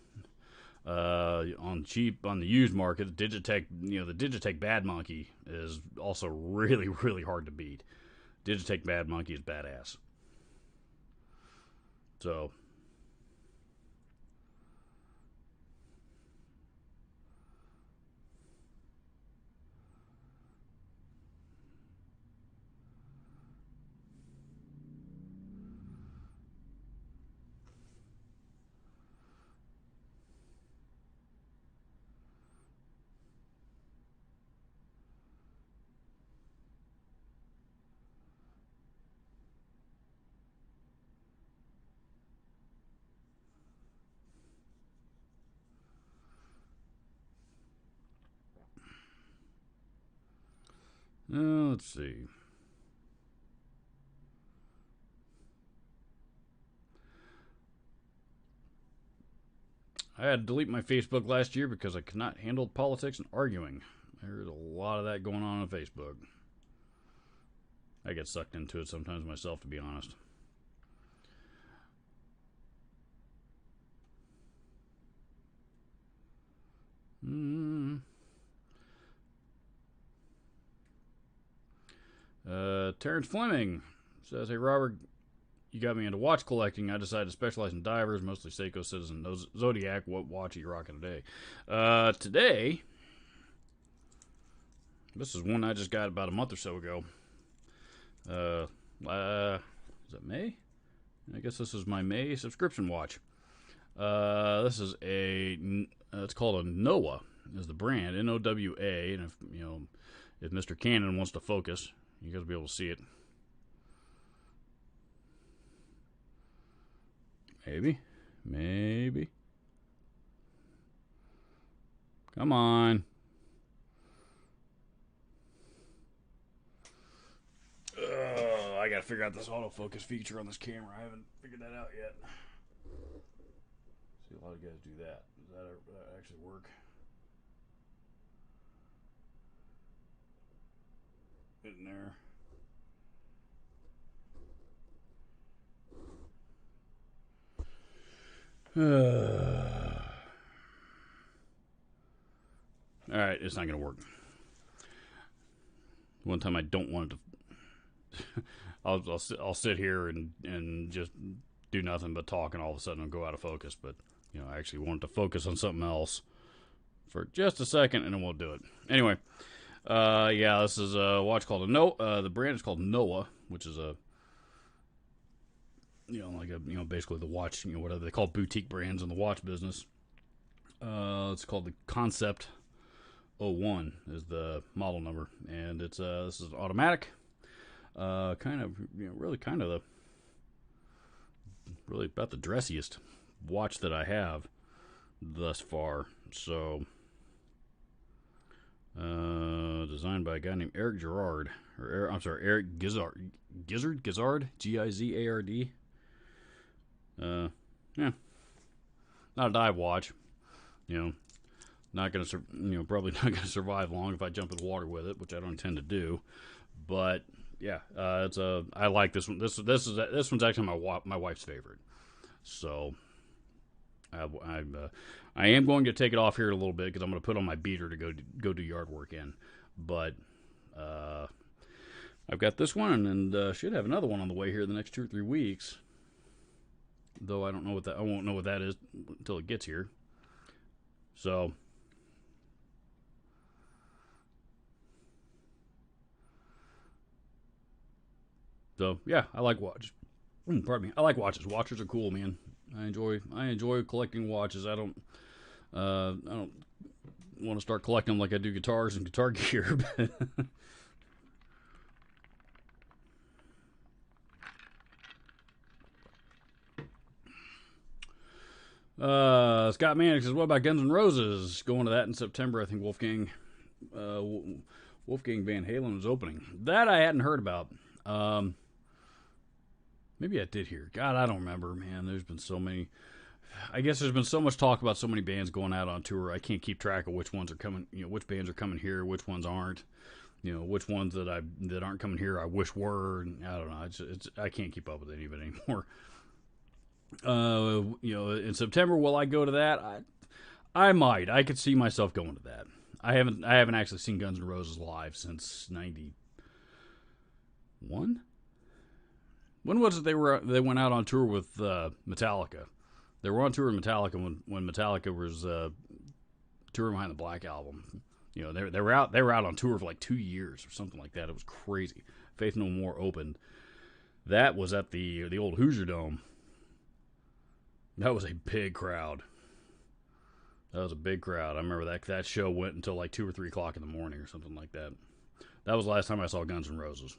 [SPEAKER 1] On the used market, the Digitech Bad Monkey is also really, really hard to beat. Digitech Bad Monkey is badass. So. Let's see. I had to delete my Facebook last year because I could not handle politics and arguing. There's a lot of that going on Facebook. I get sucked into it sometimes myself, to be honest. Terrence Fleming says, "Hey Robert, you got me into watch collecting. I decided to specialize in divers, mostly Seiko, Citizen, Zodiac. What watch are you rocking today?" Today, this is one I just got about a month or so ago. Is it May? I guess this is my May subscription watch. This is it's called a Nowa, is the brand, Nowa. And if Mr. Cannon wants to focus, you guys will be able to see it. Maybe. Come on. I gotta figure out this autofocus feature on this camera. I haven't figured that out yet. See, a lot of guys do that. Does that actually work? In there. All right, it's not gonna work. One time I don't want it to. I'll sit here and just do nothing but talk, and all of a sudden I'll go out of focus. But I actually wanted to focus on something else for just a second, and it won't do it. Anyway, this is a watch called a Nowa. The brand is called Nowa, which is basically the watch, whatever they call boutique brands in the watch business. It's called the Concept 01 is the model number, and it's this is automatic. Really about the dressiest watch that I have thus far. So, designed by a guy named Eric Gizzard, Eric Gizzard, Gizard. Yeah, not a dive watch. Not gonna, probably not gonna survive long if I jump in the water with it, which I don't intend to do. But yeah, I like this one. This one's actually my wife's favorite. So I am going to take it off here in a little bit because I'm going to put on my beater to go do yard work in. But I've got this one and should have another one on the way here the next 2 or 3 weeks. Though I won't know what that is until it gets here. So yeah, I like watches. Pardon me. I like watches. Watches are cool, man. I enjoy collecting watches. I don't want to start collecting them like I do guitars and guitar gear. Scott Manick says, "What about Guns N' Roses? Going to that in September. I think Wolfgang Van Halen was opening. That I hadn't heard about. Maybe I did hear. God, I don't remember, man. There's been so many. I guess there's been so much talk about so many bands going out on tour. I can't keep track of which ones are coming. Which bands are coming here, which ones aren't. Which ones that aren't coming here I wish were. I don't know. I can't keep up with any of it anymore. In September, will I go to that? I might. I could see myself going to that. I haven't actually seen Guns N' Roses live since '91. When was it they went out on tour with Metallica? They were on tour with Metallica when Metallica was touring behind the Black Album. They were out on tour for like 2 years or something like that. It was crazy. Faith No More opened. That was at the old Hoosier Dome. That was a big crowd. I remember that show went until like 2 or 3 o'clock in the morning or something like that. That was the last time I saw Guns N' Roses.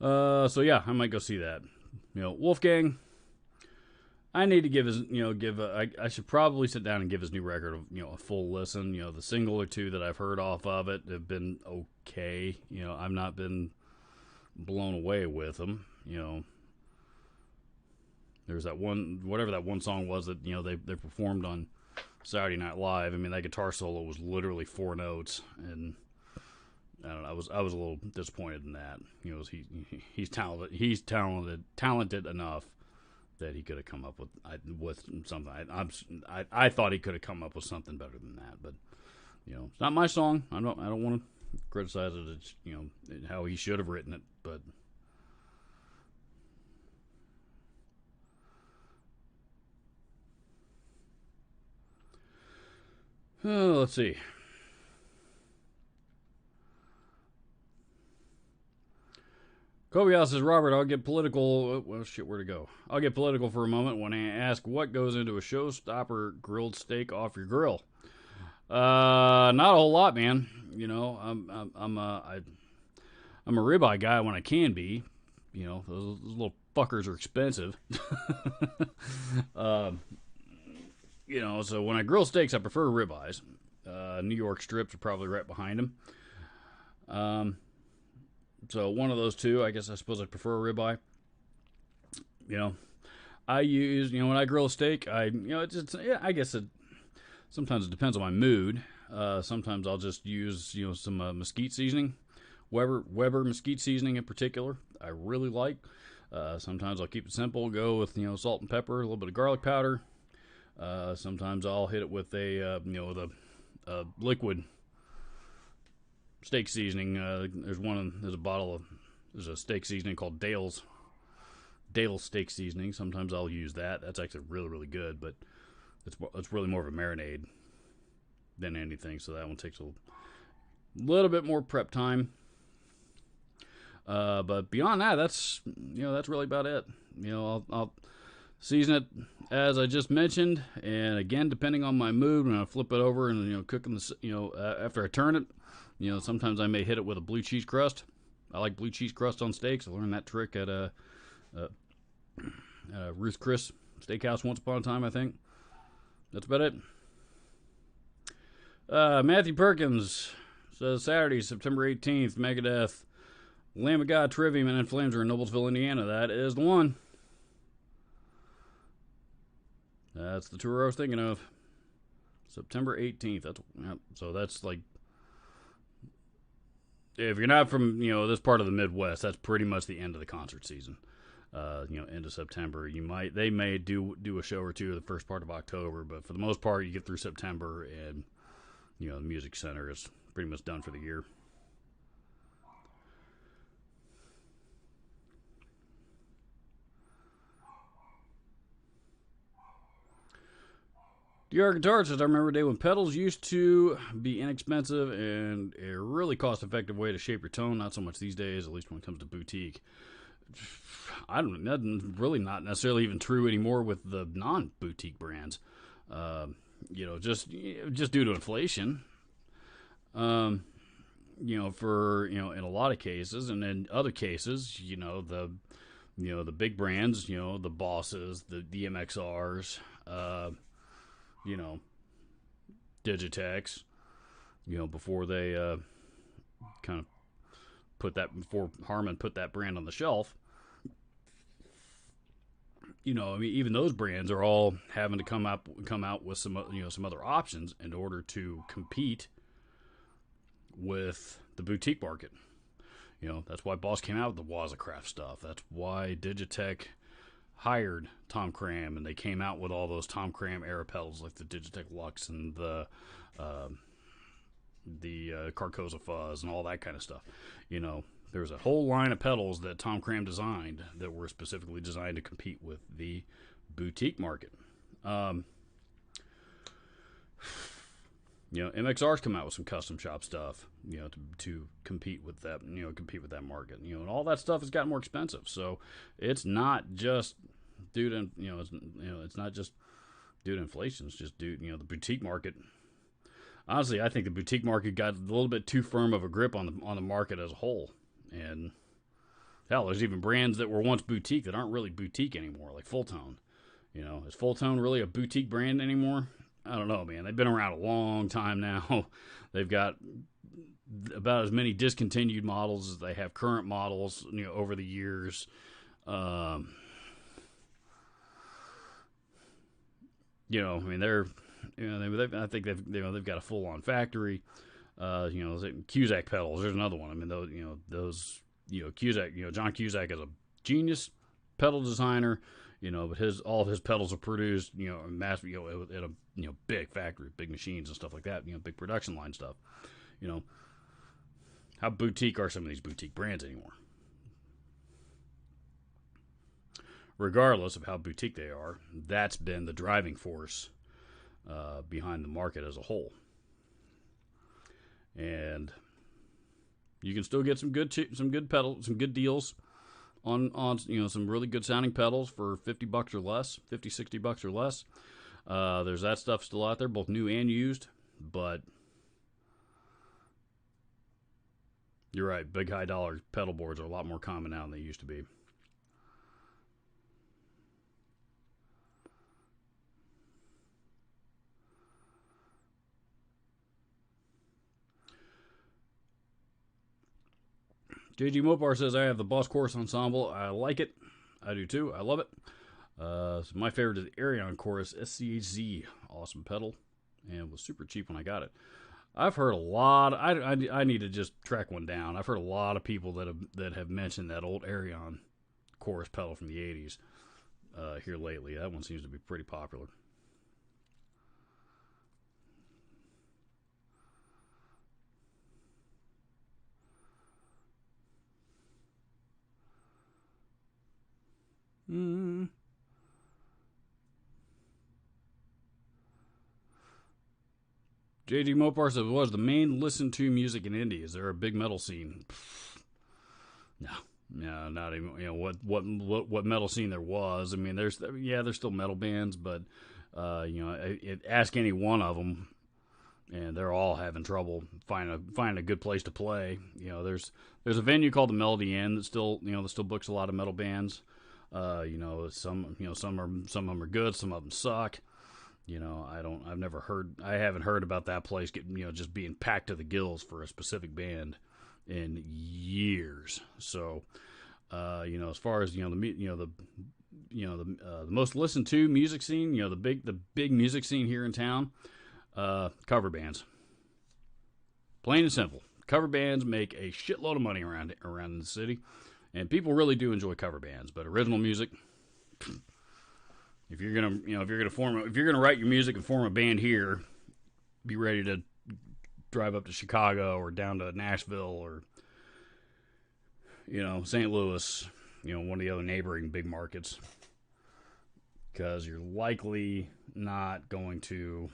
[SPEAKER 1] So yeah, I might go see that. Wolfgang. I need to give I should probably sit down and give his new record a full listen. The single or two that I've heard off of it have been okay. I've not been blown away with them. There's that one, whatever that one song was that they performed on Saturday Night Live. I mean, that guitar solo was literally 4 notes, and I don't know. I was a little disappointed in that. He's talented. He's talented enough that he could have come up with something. I thought he could have come up with something better than that. But it's not my song. I don't want to criticize it. It's how he should have written it. But let's see. Kobe says, Robert, I'll get political. Well, shit, where'd it go? I'll get political for a moment when I ask what goes into a showstopper grilled steak off your grill. Not a whole lot, man. I'm a ribeye guy when I can be. Those little fuckers are expensive. So when I grill steaks, I prefer ribeyes. New York strips are probably right behind them. So one of those two, I suppose I'd prefer a ribeye. I use, when I grill a steak, I guess sometimes it depends on my mood. Sometimes I'll just use, some mesquite seasoning. Weber mesquite seasoning in particular, I really like. Sometimes I'll keep it simple, go with, salt and pepper, a little bit of garlic powder. Sometimes I'll hit it with a liquid steak seasoning. There's a steak seasoning called Dale's steak seasoning. Sometimes I'll use that. That's actually really, really good, but it's really more of a marinade than anything. So that one takes a little bit more prep time. But beyond that, that's really about it. I'll season it as I just mentioned, and again, depending on my mood, when I flip it over and cooking after I turn it. Sometimes I may hit it with a blue cheese crust. I like blue cheese crust on steaks. I learned that trick at Ruth Chris Steakhouse once upon a time, I think. That's about it. Matthew Perkins says Saturday, September 18th, Megadeth, Lamb of God, Trivium, and In Flames are in Noblesville, Indiana. That is the one. That's the tour I was thinking of. September 18th. So that's like if you're not from this part of the Midwest, that's pretty much the end of the concert season. End of September. They may do a show or two the first part of October, but for the most part, you get through September, and the Music Center is pretty much done for the year. DR Guitar says, I remember a day when pedals used to be inexpensive and a really cost-effective way to shape your tone. Not so much these days, at least when it comes to boutique. That's really not necessarily even true anymore with the non-boutique brands. Just due to inflation. For in a lot of cases, and in other cases, the big brands, the Bosses, the MXRs, Digitex, before they kind of before Harman put that brand on the shelf. Even those brands are all having to come out with some other options in order to compete with the boutique market. That's why Boss came out with the Wazacraft stuff. That's why Digitech hired Tom Cram, and they came out with all those Tom Cram era pedals like the Digitech Lux and the Carcosa Fuzz and all that kind of stuff. There's a whole line of pedals that Tom Cram designed that were specifically designed to compete with the boutique market. MXR's come out with some custom shop stuff, to compete with that, market, and all that stuff has gotten more expensive. So it's not just due to, it's not just due to inflation. It's just due, the boutique market. Honestly, I think the boutique market got a little bit too firm of a grip on the market as a whole. And hell, there's even brands that were once boutique that aren't really boutique anymore, like Fulltone. Is Fulltone really a boutique brand anymore? I don't know, man. They've been around a long time now. They've got about as many discontinued models as they have current models, over the years. They're, I think they've got a full-on factory. Cusack pedals. There's another one. Those Cusack. John Cusack is a genius pedal designer. But all of his pedals are produced, mass, at a big factory, big machines and stuff like that. Big production line stuff. How boutique are some of these boutique brands anymore? Regardless of how boutique they are, that's been the driving force behind the market as a whole. And you can still get some good pedals, some good deals on some really good sounding pedals for $50 or less, $50-$60 or less. There's that stuff still out there, both new and used. But you're right, big high dollar pedal boards are a lot more common now than they used to be. JG Mopar says, I have the Boss Chorus Ensemble. I like it. I do too. I love it. So my favorite is the Arion Chorus SCHZ. Awesome pedal. And it was super cheap when I got it. I've heard a lot. I need to just track one down. I've heard a lot of people that have mentioned that old Arion Chorus pedal from the 80s here lately. That one seems to be pretty popular. JG Mopar says, "Was the main listen to music in India? Is there a big metal scene?" No, not even. What metal scene there was? I mean, there's still metal bands, but ask any one of them, and they're all having trouble finding a good place to play. There's a venue called the Melody Inn that still books a lot of metal bands. Some of them are good, some of them suck. I haven't heard about that place just being packed to the gills for a specific band in years. So, as far as the most listened to music scene, the big music scene here in town, cover bands. Plain and simple, Cover bands make a shitload of money around the city, and people really do enjoy cover bands. But original music, if you're gonna write your music and form a band here, be ready to drive up to Chicago or down to Nashville or St. Louis, one of the other neighboring big markets, because you're likely not going to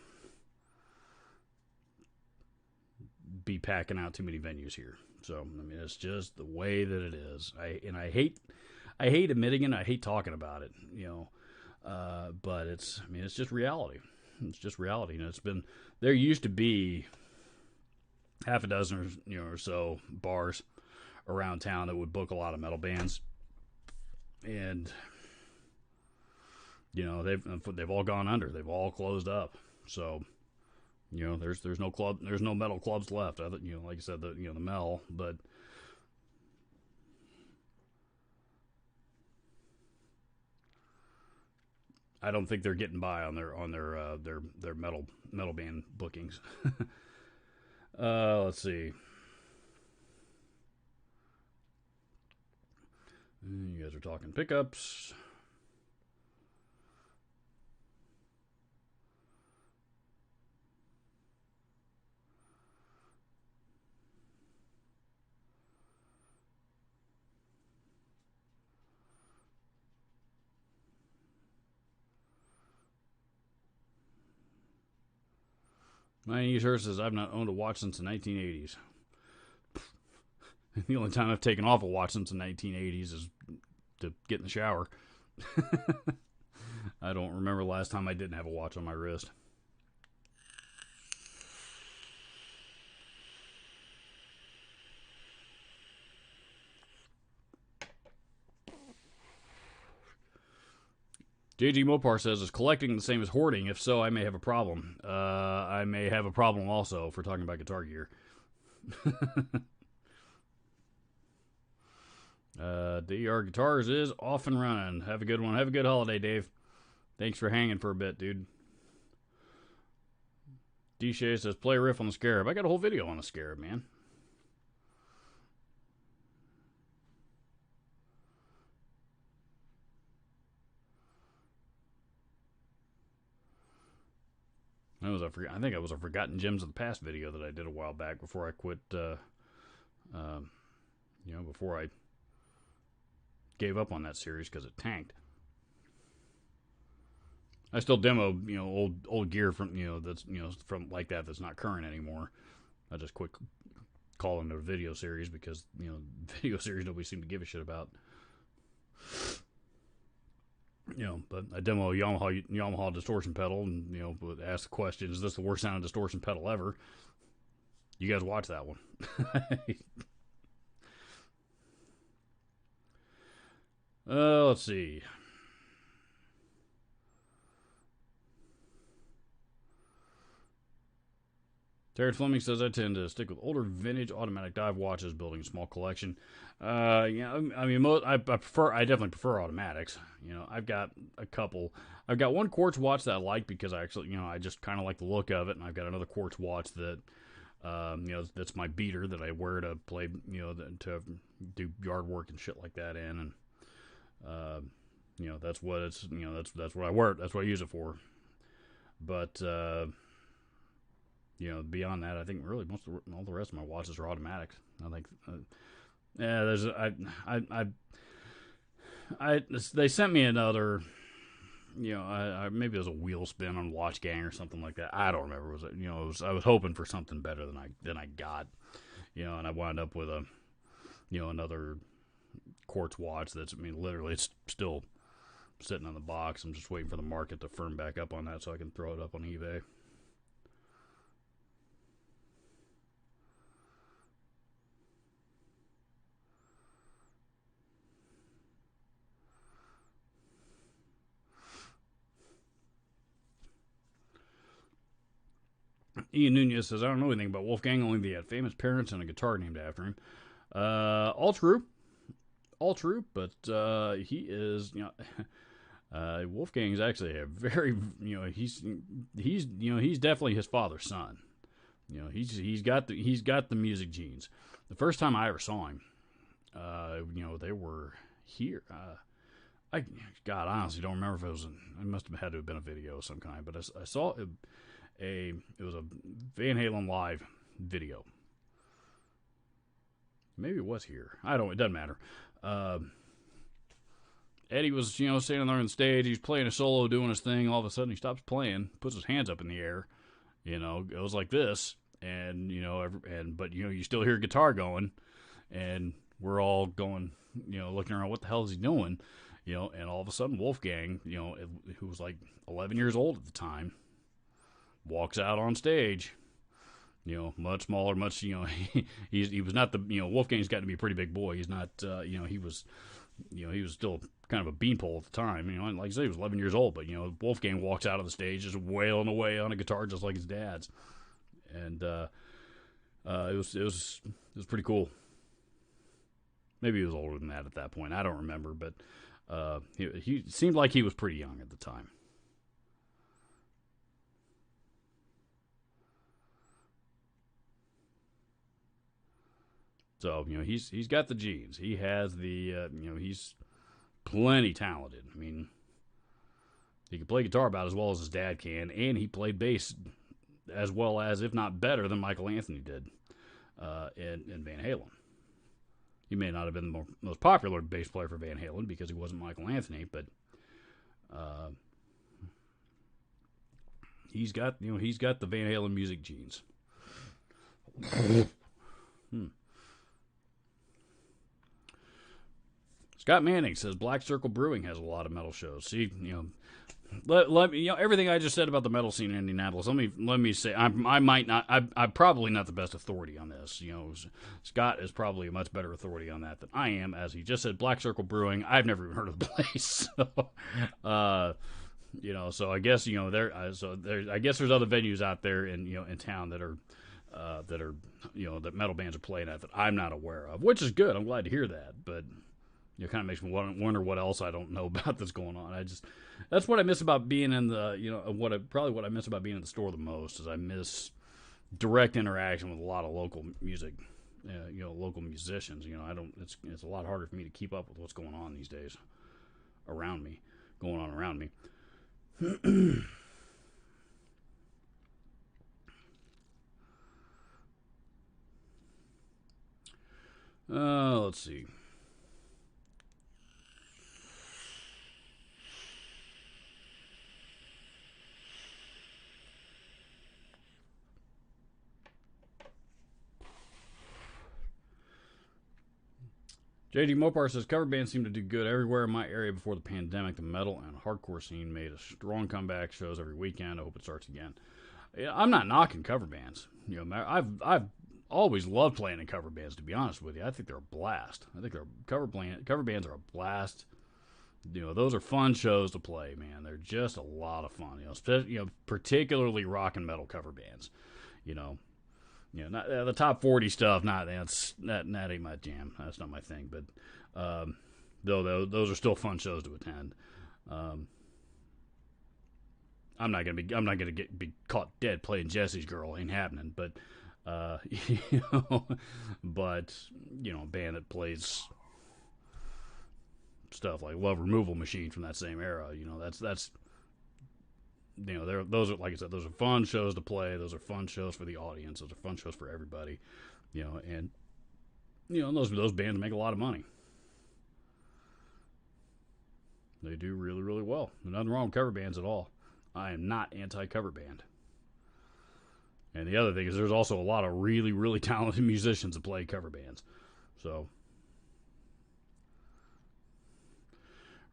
[SPEAKER 1] be packing out too many venues here. So I mean, it's just the way that it is. I hate admitting it. I hate talking about it. But it's just reality. It's just reality. It's been, there used to be half a dozen or so bars around town that would book a lot of metal bands, and they've all gone under. They've all closed up. So there's no club, there's no metal clubs left. Like I said, the Mel, but I don't think they're getting by on their metal band bookings. Let's see. You guys are talking pickups. My shirt says I've not owned a watch since the 1980s. The only time I've taken off a watch since the 1980s is to get in the shower. I don't remember the last time I didn't have a watch on my wrist. JG Mopar says, is collecting the same as hoarding? If so, I may have a problem. I may have a problem also if we're talking about guitar gear. DR Guitars is off and running. Have a good one. Have a good holiday, Dave. Thanks for hanging for a bit, dude. D-Shay says, play a riff on the Scarab. I got a whole video on the Scarab, man. I think it was a Forgotten Gems of the Past video that I did a while back before I quit, before I gave up on that series because it tanked. I still demo, old gear from, that's, from like that's not current anymore. I just quit calling it a video series because, video series nobody seemed to give a shit about. But I demo a Yamaha distortion pedal and, would ask the question, is this the worst sounding distortion pedal ever? You guys watch that one. Let's see. Terry Fleming says, I tend to stick with older vintage automatic dive watches, building a small collection. I definitely prefer automatics. I've got a couple. I've got one quartz watch that I like because I just kind of like the look of it, and I've got another quartz watch that, that's my beater that I wear to play, to do yard work and shit like that in, and that's what it's, that's what I wear. That's what I use it for. But beyond that, I think really all the rest of my watches are automatics. I think, they sent me another, maybe it was a wheel spin on Watch Gang or something like that. I don't remember. I was hoping for something better than I got, and I wound up with another quartz watch that's, literally it's still sitting on the box. I'm just waiting for the market to firm back up on that so I can throw it up on eBay. Ian Nunez says, I don't know anything about Wolfgang, only they had famous parents and a guitar named after him. All true, but he is, Wolfgang is actually a very, he's definitely his father's son. You know, he's got the music genes. The first time I ever saw him, you know, they were here. God, I honestly don't remember if it was. It must have had to have been a video of some kind. But I saw it was a Van Halen live video. Maybe it was here. I don't. It doesn't matter. Eddie was, you know, standing there on the stage. He's playing a solo, doing his thing. All of a sudden, he stops playing, puts his hands up in the air. You know, goes like this, and you know, but you know, you still hear guitar going, and we're all going, you know, looking around. What the hell is he doing? You know, and all of a sudden, Wolfgang, you know, who was like 11 years old at the time, walks out on stage. You know, much smaller, much, you know, he was not the, you know, Wolfgang's got to be a pretty big boy. He's not, you know, he was still kind of a beanpole at the time. You know, and like I say, he was 11 years old, but, you know, Wolfgang walks out of the stage just wailing away on a guitar just like his dad's. And it was pretty cool. Maybe he was older than that at that point. I don't remember, but he seemed like he was pretty young at the time. So, you know, he's got the genes. He has the, you know, he's plenty talented. I mean, he can play guitar about as well as his dad can, and he played bass as well as, if not better, than Michael Anthony did in Van Halen. He may not have been the most popular bass player for Van Halen because he wasn't Michael Anthony, but he's got the Van Halen music genes. Scott Manning says Black Circle Brewing has a lot of metal shows. See, you know, let me, you know, everything I just said about the metal scene in Indianapolis. Let me say, I'm probably not the best authority on this. You know, Scott is probably a much better authority on that than I am, as he just said Black Circle Brewing. I've never even heard of the place. So, you know, so I guess, you know, I guess there's other venues out there in, you know, in town that are, you know, that metal bands are playing at that I'm not aware of, which is good. I'm glad to hear that, but. You know, kind of makes me wonder what else I don't know about that's going on. That's what I miss about being in the, you know, what I miss about being in the store the most is I miss direct interaction with a lot of local music, you know, local musicians. You know, it's a lot harder for me to keep up with what's going on these days around me. Let's see. JD Mopar says cover bands seem to do good everywhere in my area before the pandemic. The metal and hardcore scene made a strong comeback. Shows every weekend. I hope it starts again. I'm not knocking cover bands. You know, I've always loved playing in cover bands. To be honest with you, I think they're a blast. I think cover bands are a blast. You know, those are fun shows to play, man. They're just a lot of fun. You know, particularly rock and metal cover bands. You know, not the top 40 stuff. That ain't my jam. That's not my thing. But though those are still fun shows to attend. I'm not gonna be caught dead playing Jesse's Girl. Ain't happening. But you know, but you know, a band that plays stuff like Love Removal Machine from that same era. You know, that's you know, those are, like I said, those are fun shows to play. Those are fun shows for the audience. Those are fun shows for everybody. You know, and you know, those bands make a lot of money. They do really, really well. There's nothing wrong with cover bands at all. I am not anti-cover band. And the other thing is there's also a lot of really, really talented musicians that play cover bands. So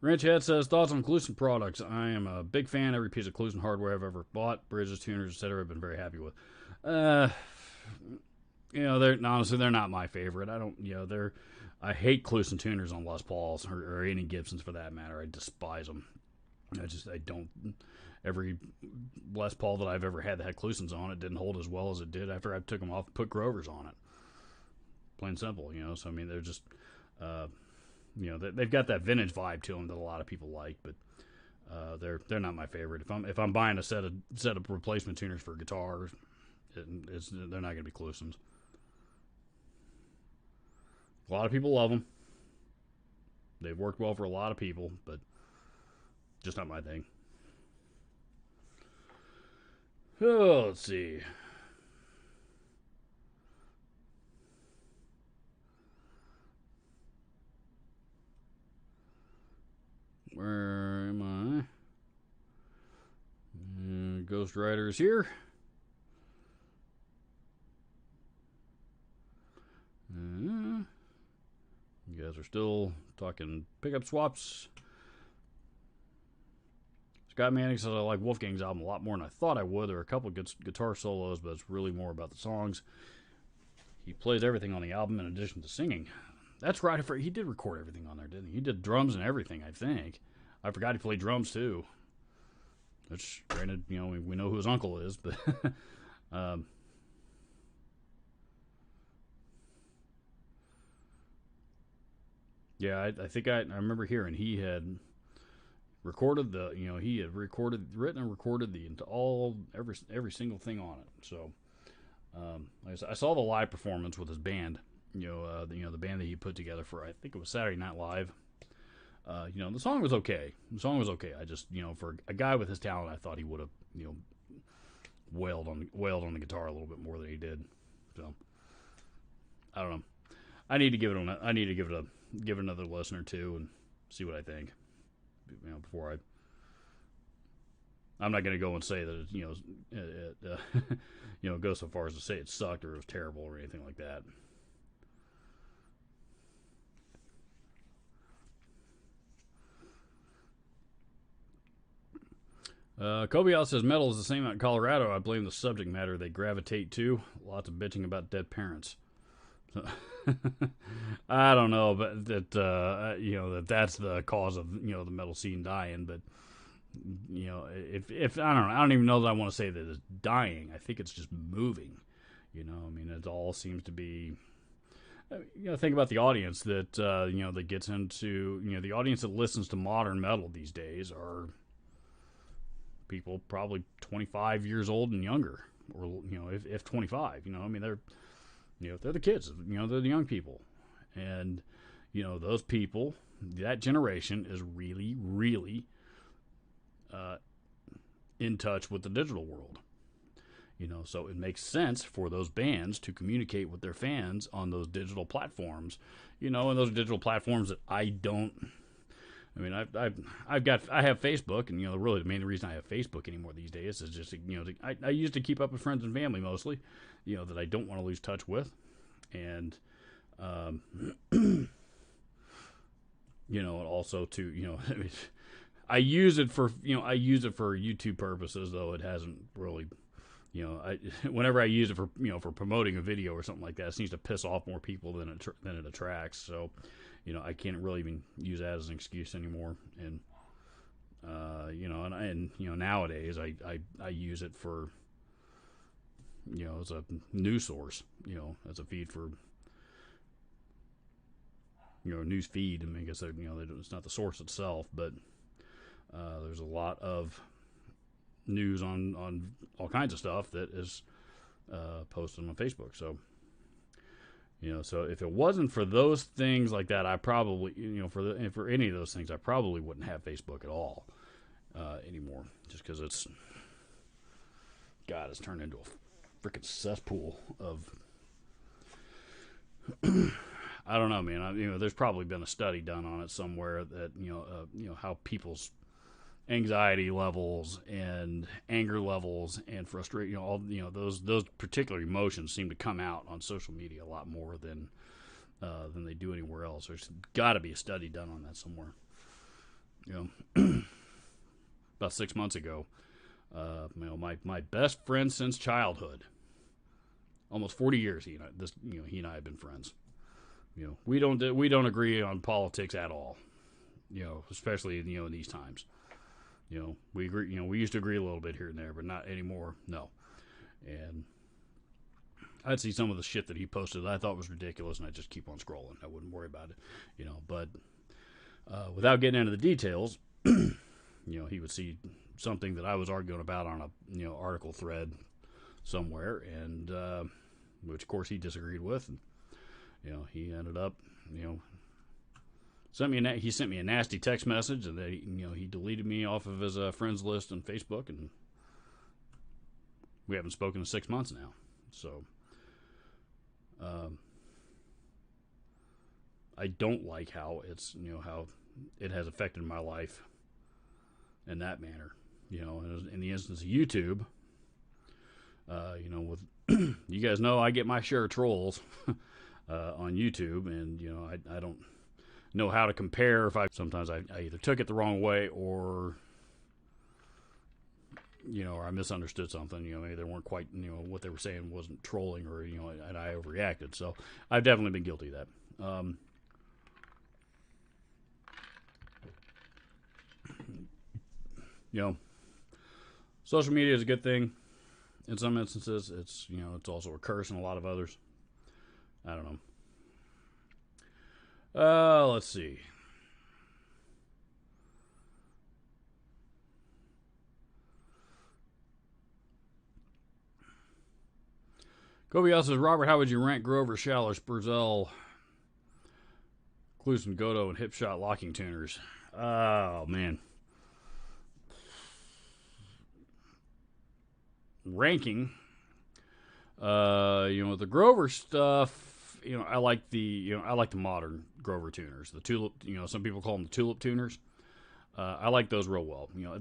[SPEAKER 1] Ranchhead says, thoughts on Kluson products. I am a big fan. Every piece of Kluson hardware I've ever bought, bridges, tuners, etc., I've been very happy with. You know, honestly, they're not my favorite. I hate Kluson tuners on Les Pauls or any Gibsons for that matter. I despise them. I don't. Every Les Paul that I've ever had that had Klusons on it didn't hold as well as it did after I took them off and put Grovers on it. Plain simple, you know. So I mean, they're just, you know, they've got that vintage vibe to them that a lot of people like, but they're not my favorite. If I'm buying a set of replacement tuners for guitars, they're not going to be Clusons. A lot of people love them. They've worked well for a lot of people, but just not my thing. Oh, let's see. Where am I? Ghost Rider is here. You guys are still talking pickup swaps. Scott Manning says, I like Wolfgang's album a lot more than I thought I would. There are a couple of good guitar solos, but it's really more about the songs. He plays everything on the album in addition to singing. That's right. He did record everything on there, didn't he? He did drums and everything, I think. I forgot he played drums, too. Which, granted, we know who his uncle is, but... yeah, I think I remember hearing he had... recorded written and recorded every single thing on it. So I saw the live performance with his band, the band that he put together for, I think it was Saturday Night Live. The song was okay. I just, for a guy with his talent, I thought he would have, wailed on the guitar a little bit more than he did. So I don't know. I need to give it another listen or two and see what I think. Before I'm not going to go and say that it go so far as to say it sucked or it was terrible or anything like that. Kobe says metal is the same out in Colorado. I blame the subject matter they gravitate to. Lots of bitching about dead parents. I don't know, but that's the cause of the metal scene dying. But if I don't know, I don't even know that I want to say that it's dying. I think it's just moving. It all seems to be. Think about the audience that that gets into the audience that listens to modern metal these days are people probably 25 years old and younger, or if 25. They're the kids. They're the young people, and those people, that generation is really, really in touch with the digital world. So it makes sense for those bands to communicate with their fans on those digital platforms. And those digital platforms that I don't. I have Facebook, and really the main reason I have Facebook anymore these days is just I used to keep up with friends and family mostly, that I don't want to lose touch with, and also to I use it for YouTube purposes, though it hasn't really. Whenever I use it for for promoting a video or something like that, it seems to piss off more people than it attracts. So, I can't really even use that as an excuse anymore. And nowadays I use it for as a news source, as a feed for news feed. I guess it's not the source itself, but there's a lot of news on all kinds of stuff that is posted on Facebook. So so if it wasn't for those things like that, I probably for any of those things, I probably wouldn't have Facebook at all anymore, just because it's turned into a freaking cesspool of I don't know, man. There's probably been a study done on it somewhere that how people's anxiety levels and anger levels and frustration, all those particular emotions seem to come out on social media a lot more than they do anywhere else. There's got to be a study done on that somewhere. About 6 months ago, my best friend since childhood, almost 40 years, he and I have been friends. We don't agree on politics at all. Especially in these times. We agree. We used to agree a little bit here and there, but not anymore. No. And I'd see some of the shit that he posted that I thought was ridiculous, and I'd just keep on scrolling. I wouldn't worry about it, But without getting into the details, he would see something that I was arguing about on a article thread somewhere, and which of course he disagreed with, and he ended up he sent me a nasty text message, and he deleted me off of his friends list on Facebook, and we haven't spoken in 6 months now. So I don't like how it's how it has affected my life in that manner. In the instance of YouTube, with you guys know I get my share of trolls on YouTube, and I don't know how to compare if sometimes I either took it the wrong way or or I misunderstood something. Maybe they weren't quite what they were saying wasn't trolling, or and I overreacted. So I've definitely been guilty of that. Social media is a good thing. In some instances, it's it's also a curse in a lot of others. I don't know. Let's see. Kobe says, Robert, how would you rank Grover, Schaller, Spurzell, Kluson, Goto, and Hipshot locking tuners? Oh, man. Ranking. The Grover stuff, I like the modern Grover tuners. The tulip, some people call them the tulip tuners. I like those real well. I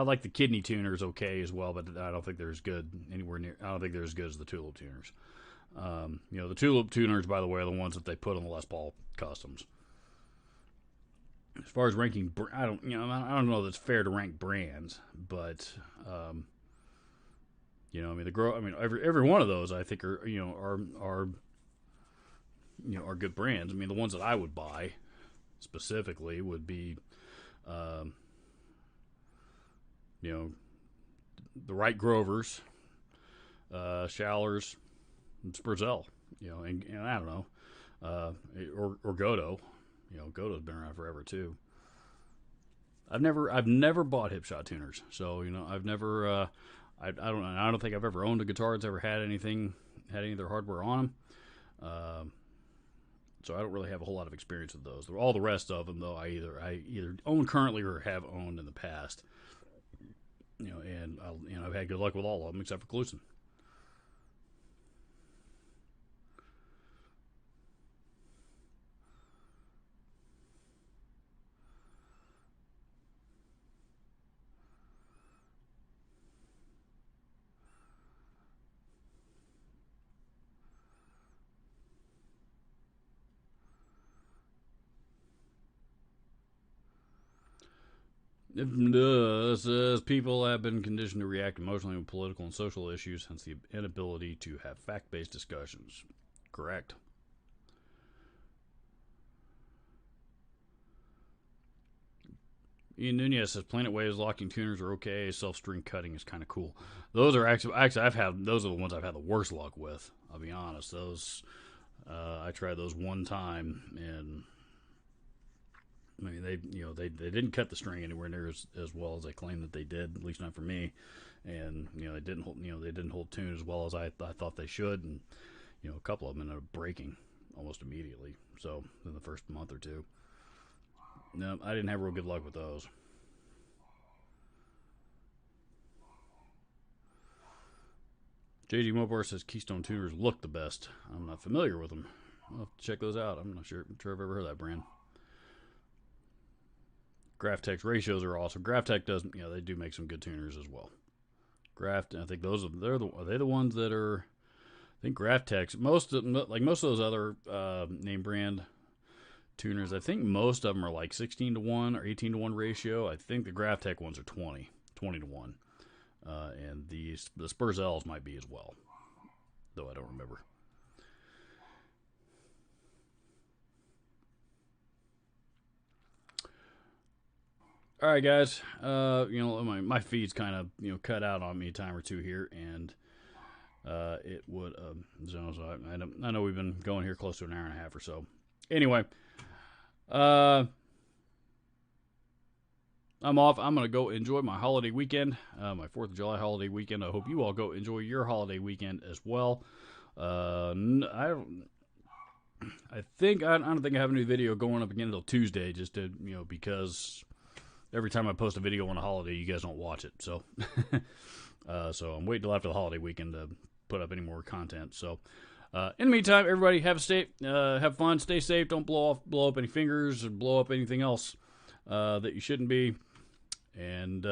[SPEAKER 1] like the kidney tuners okay as well, but I don't think they're as good anywhere near. I don't think they're as good as the tulip tuners. The tulip tuners, by the way, are the ones that they put on the Les Paul customs. As far as ranking, I don't know that it's fair to rank brands, but every one of those I think are good brands. The ones that I would buy specifically would be the right Grovers, Schallers, and Spurzell, and I don't know, or Goto. Goto's been around forever too. I've never bought Hipshot tuners, so I've never. I don't think I've ever owned a guitar that's ever had any of their hardware on them. So I don't really have a whole lot of experience with those. All the rest of them, though, I either own currently or have owned in the past. And I've had good luck with all of them except for Kluson. Says people have been conditioned to react emotionally to political and social issues, hence the inability to have fact-based discussions. Correct. Ian Nunez says Planet Waves locking tuners are okay. Self-string cutting is kind of cool. Those are actually those are the ones I've had the worst luck with. I'll be honest. Those I tried those one time, and they didn't cut the string anywhere near as well as they claimed that they did, at least not for me. And they didn't hold tune as well as I thought they should, and a couple of them ended up breaking almost immediately. So in the first month or two, no, I didn't have real good luck with those. JG Mopar says Keystone tuners look the best. I'm not familiar with them. I'll have to check those out. I'm not sure I've ever heard of that brand. Graphtec's ratios are awesome. Graphtec doesn't, they do make some good tuners as well. I think are they the ones that are? I think Graphtec's most of those other name brand tuners. I think most of them are like 16-1 or 18-1 ratio. I think the Graphtec ones are 20 to 1, and the Spurzells might be as well, though I don't remember. All right, guys. My feed's kind of cut out on me a time or two here, and it would so I know we've been going here close to an hour and a half or so. Anyway, I'm off. I'm going to go enjoy my holiday weekend, my 4th of July holiday weekend. I hope you all go enjoy your holiday weekend as well. I don't think I have a new video going up again until Tuesday, just to, because every time I post a video on a holiday, you guys don't watch it. So, so I'm waiting till after the holiday weekend to put up any more content. So, in the meantime, everybody have fun, stay safe, don't blow up any fingers or blow up anything else that you shouldn't be, and